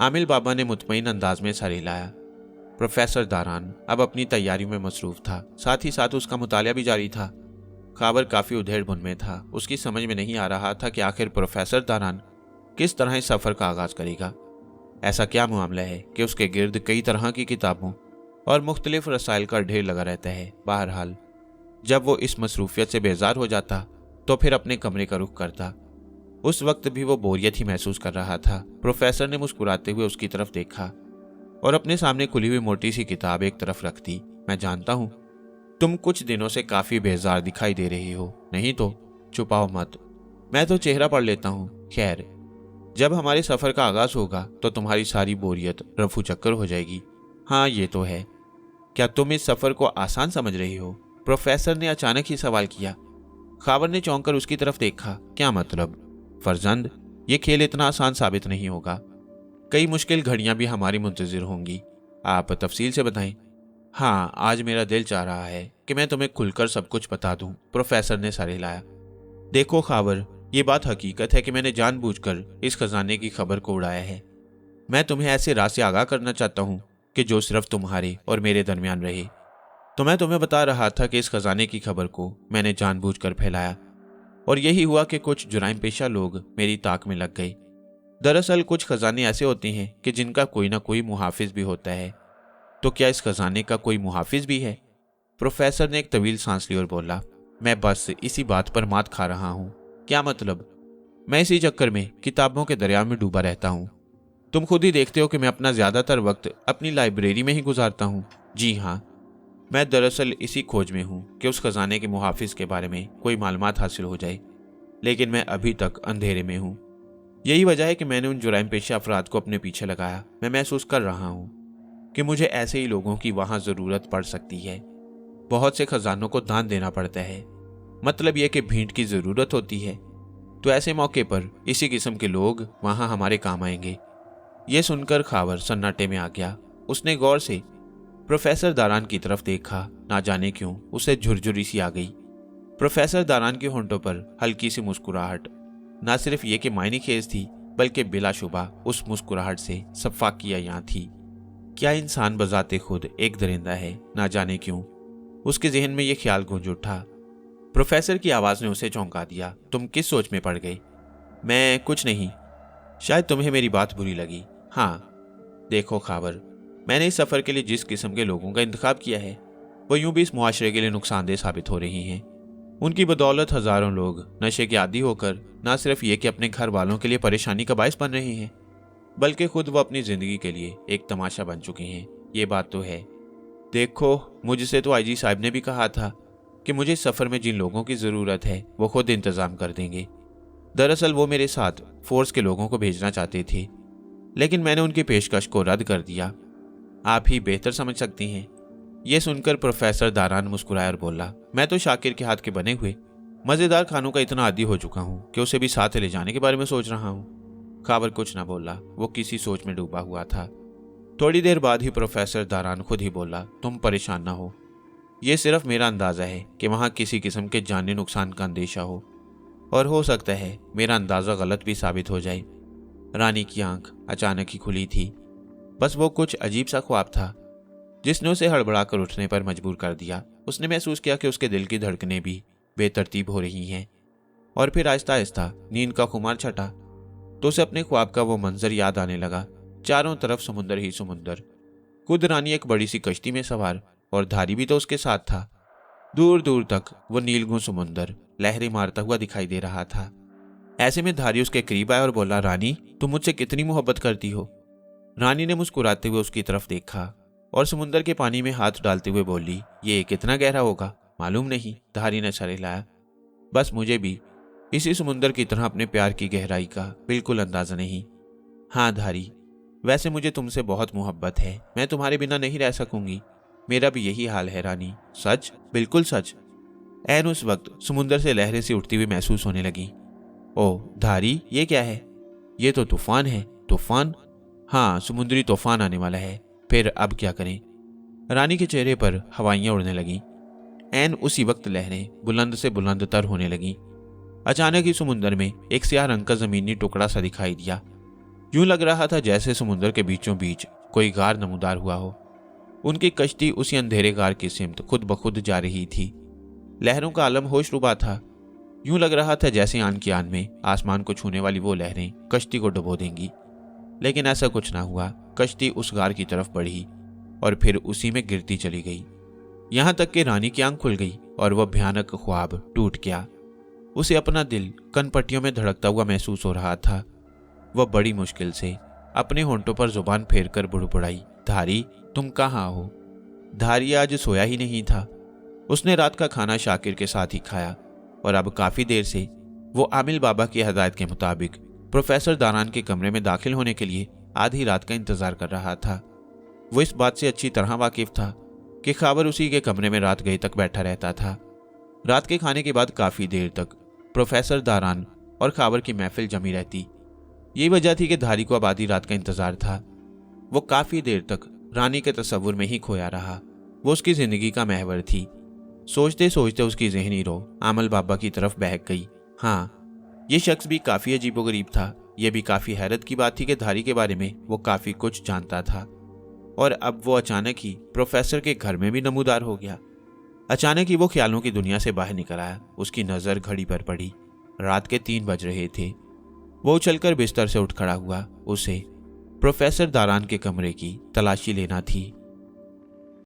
आमिल बाबा ने मुतमईन अंदाज में सर हिलाया। प्रोफेसर दारान अब अपनी तैयारियों में मसरूफ था, साथ ही साथ उसका मुतालिया भी जारी था। खबर काफी उधेड़-बुन में था। उसकी समझ में नहीं आ रहा था कि आखिर प्रोफेसर दारान किस तरह इस सफर का आगाज करेगा। ऐसा क्या मामला है कि उसके गिर्द कई तरह की किताबों और मुख्तलिफ रसाइल का ढेर लगा रहता है। बहरहाल, जब वो इस मसरूफियत से बेजार हो जाता तो फिर अपने कमरे का रुख करता। उस वक्त भी वो बोरियत ही महसूस कर रहा था। प्रोफेसर ने मुस्कुराते हुए उसकी तरफ देखा और अपने सामने खुली हुई मोटी सी किताब एक तरफ रख दी। मैं जानता हूं तुम कुछ दिनों से काफी बेजार दिखाई दे रही हो, नहीं तो छुपाओ मत, मैं तो चेहरा पढ़ लेता हूं। खैर, जब हमारे सफर का आगाज होगा तो तुम्हारी सारी बोरियत रफू चक्कर हो जाएगी। हाँ, ये तो है। क्या तुम इस सफर को आसान समझ रही हो? प्रोफेसर ने अचानक ही सवाल किया। खावर ने चौंक कर उसकी तरफ देखा। क्या मतलब? फर्जंद, ये खेल इतना आसान साबित नहीं होगा। कई मुश्किल घड़ियां भी हमारी मुंतजिर होंगी। आप तफसील से बताएं। हाँ, आज मेरा दिल चाह रहा है कि मैं तुम्हें खुलकर सब कुछ बता दूं। प्रोफेसर ने सर हिलाया। देखो खावर, ये बात हकीकत है कि मैंने जानबूझकर इस खजाने की खबर को उड़ाया है। मैं तुम्हें ऐसे राज से आगाह करना चाहता हूँ कि जो सिर्फ तुम्हारे और मेरे दरमियान रहे। तो मैं तुम्हें बता रहा था कि इस खजाने की खबर को मैंने जानबूझकर फैलाया, और यही हुआ कि कुछ जुराइम पेशा लोग मेरी ताक में लग गए। दरअसल कुछ खजाने ऐसे होते हैं कि जिनका कोई ना कोई मुहाफिज भी होता है। तो क्या इस खजाने का कोई मुहाफिज भी है? प्रोफेसर ने एक तवील सांस ली और बोला, मैं बस इसी बात पर मात खा रहा हूँ। क्या मतलब? मैं इसी चक्कर में किताबों के दरिया में डूबा रहता हूँ। तुम खुद ही देखते हो कि मैं अपना ज्यादातर वक्त अपनी लाइब्रेरी में ही गुजारता हूँ। जी हाँ, मैं दरअसल इसी खोज में हूँ कि उस खजाने के मुहाफिज के बारे में कोई मालूमात हासिल हो जाए, लेकिन मैं अभी तक अंधेरे में हूँ। यही वजह है कि मैंने उन जुराइम पेशा अफराद को अपने पीछे लगाया। मैं महसूस कर रहा हूँ कि मुझे ऐसे ही लोगों की वहां जरूरत पड़ सकती है। बहुत से खजानों को दान देना पड़ता है, मतलब यह कि भीड़ की जरूरत होती है। तो ऐसे मौके पर इसी किस्म के लोग वहां हमारे काम आएंगे। यह सुनकर खावर सन्नाटे में आ गया। उसने गौर से प्रोफेसर दारान की तरफ देखा। ना जाने क्यों उसे झुरझुरी सी आ गई। प्रोफेसर दारान के होंठों पर हल्की सी मुस्कुराहट ना सिर्फ ये कि मायने खेज थी, बल्कि बिलाशुबा उस मुस्कुराहट से सफाकिया यहाँ थी। क्या इंसान बजाते खुद एक दरिंदा है? ना जाने क्यों उसके जहन में यह ख्याल गूंज उठा। प्रोफेसर की आवाज ने उसे चौंका दिया। तुम किस सोच में पड़ गए? मैं कुछ नहीं। शायद तुम्हें मेरी बात बुरी लगी। हाँ, देखो खाबर, मैंने इस सफर के लिए जिस किस्म के लोगों का इंतखाब किया है वो यूं भी इस मुआशरे के लिए नुकसानदेह साबित हो रही हैं। उनकी बदौलत हजारों लोग नशे के आदी होकर न सिर्फ ये कि अपने घर वालों के लिए परेशानी का बायस बन रहे हैं, बल्कि खुद वो अपनी जिंदगी के लिए एक तमाशा बन चुके हैं। ये बात तो है। देखो, मुझसे तो आईजी साहब ने भी कहा था कि मुझे इस सफर में जिन लोगों की जरूरत है वो खुद इंतजाम कर देंगे। दरअसल वो मेरे साथ फोर्स के लोगों को भेजना चाहते थे, लेकिन मैंने उनकी पेशकश को रद्द कर दिया। आप ही बेहतर समझ सकती हैं। यह सुनकर प्रोफेसर दारान मुस्कुराया और बोला, मैं तो शाकिर के हाथ के बने हुए मजेदार खानों का इतना आदी हो चुका हूं कि उसे भी साथ ले जाने के बारे में सोच रहा हूं। खाबर कुछ ना बोला। वो किसी सोच में डूबा हुआ था। थोड़ी देर बाद ही प्रोफेसर दारान खुद ही बोला, तुम परेशान ना हो। यह सिर्फ मेरा अंदाजा है कि वहां किसी किस्म के जानी नुकसान का अंदेशा हो, और हो सकता है मेरा अंदाजा गलत भी साबित हो जाए। रानी की आंख अचानक ही खुली थी। बस वो कुछ अजीब सा ख्वाब था जिसने उसे हड़बड़ाकर उठने पर मजबूर कर दिया। उसने महसूस किया कि उसके दिल की धड़कनें भी बेतरतीब हो रही हैं, और फिर आहिस्ता आहिस्ता नींद का खुमार छटा तो उसे अपने ख्वाब का वो मंजर याद आने लगा। चारों तरफ समुंदर ही समुंदर। खुद रानी एक बड़ी सी कश्ती में सवार, और धारी भी तो उसके साथ था। दूर दूर तक वो नीलगुं समुंदर लहरें मारता हुआ दिखाई दे रहा था। ऐसे में धारी उसके करीब आया और बोला, रानी, तुम मुझसे कितनी मोहब्बत करती हो? रानी ने मुस्कुराते हुए उसकी तरफ देखा और समुंदर के पानी में हाथ डालते हुए बोली, ये कितना गहरा होगा मालूम नहीं। धारी ने सर हिलाया। बस मुझे भी इसी समुंदर की तरह अपने प्यार की गहराई का बिल्कुल अंदाजा नहीं। हाँ धारी, वैसे मुझे तुमसे बहुत मोहब्बत है। मैं तुम्हारे बिना नहीं रह सकूंगी। मेरा भी यही हाल है रानी। सच? बिल्कुल सच। ऐन उस वक्त समुंदर से लहरें सी उठती हुई महसूस होने लगी। ओह धारी, ये क्या है? ये तो तूफान है। तूफान? हाँ, समुद्री तूफान आने वाला है। फिर अब क्या करें? रानी के चेहरे पर हवाइयां उड़ने लगीं। ऐन उसी वक्त लहरें बुलंद से बुलंद तर होने लगीं। अचानक ही समुंदर में एक स्याह रंग का जमीनी टुकड़ा सा दिखाई दिया। यूं लग रहा था जैसे समुंदर के बीचों बीच कोई गार नमूदार हुआ हो। उनकी कश्ती उसी अंधेरे गार की सिमत खुद ब खुद जा रही थी। लहरों का आलम होशरुबा था। यूं लग रहा था जैसे आन की आन में आसमान को छूने वाली वो लहरें कश्ती को डुबो देंगी, लेकिन ऐसा कुछ ना हुआ। कश्ती उस गार की तरफ बढ़ी और फिर उसी में गिरती चली गई, यहां तक कि रानी की आंख खुल गई और वह भयानक ख्वाब टूट गया। उसे अपना दिल कनपट्टियों में धड़कता हुआ महसूस हो रहा था। वह बड़ी मुश्किल से अपने होंठों पर जुबान फेरकर बुड़बुड़ाई, धारी, तुम कहाँ हो? धारी आज सोया ही नहीं था। उसने रात का खाना शाकिर के साथ ही खाया और अब काफी देर से वो आमिल बाबा की हदायत के मुताबिक प्रोफेसर दारान के कमरे में दाखिल होने के लिए आधी रात का इंतजार कर रहा था। वो इस बात से अच्छी तरह वाकिफ था कि खाबर उसी के कमरे में रात गए तक बैठा रहता था। रात के खाने के बाद काफी देर तक प्रोफेसर दारान और खाबर की महफिल जमी रहती। यही वजह थी कि धारी को अब आधी रात का इंतजार था। वो काफी देर तक रानी के तस्वुर में ही खोया रहा। वो उसकी जिंदगी का महवर थी। सोचते सोचते उसकी ज़हनी रो आमल बाबा की तरफ बहक गई। हाँ, ये शख्स भी काफ़ी अजीबोगरीब था। यह भी काफ़ी हैरत की बात थी कि धारी के बारे में वो काफ़ी कुछ जानता था और अब वो अचानक ही प्रोफेसर के घर में भी नमूदार हो गया। अचानक ही वो ख्यालों की दुनिया से बाहर निकल आया। उसकी नज़र घड़ी पर पड़ी। रात के 3 बज रहे थे। वो उछलकर बिस्तर से उठ खड़ा हुआ। उसे प्रोफेसर दारान के कमरे की तलाशी लेना थी।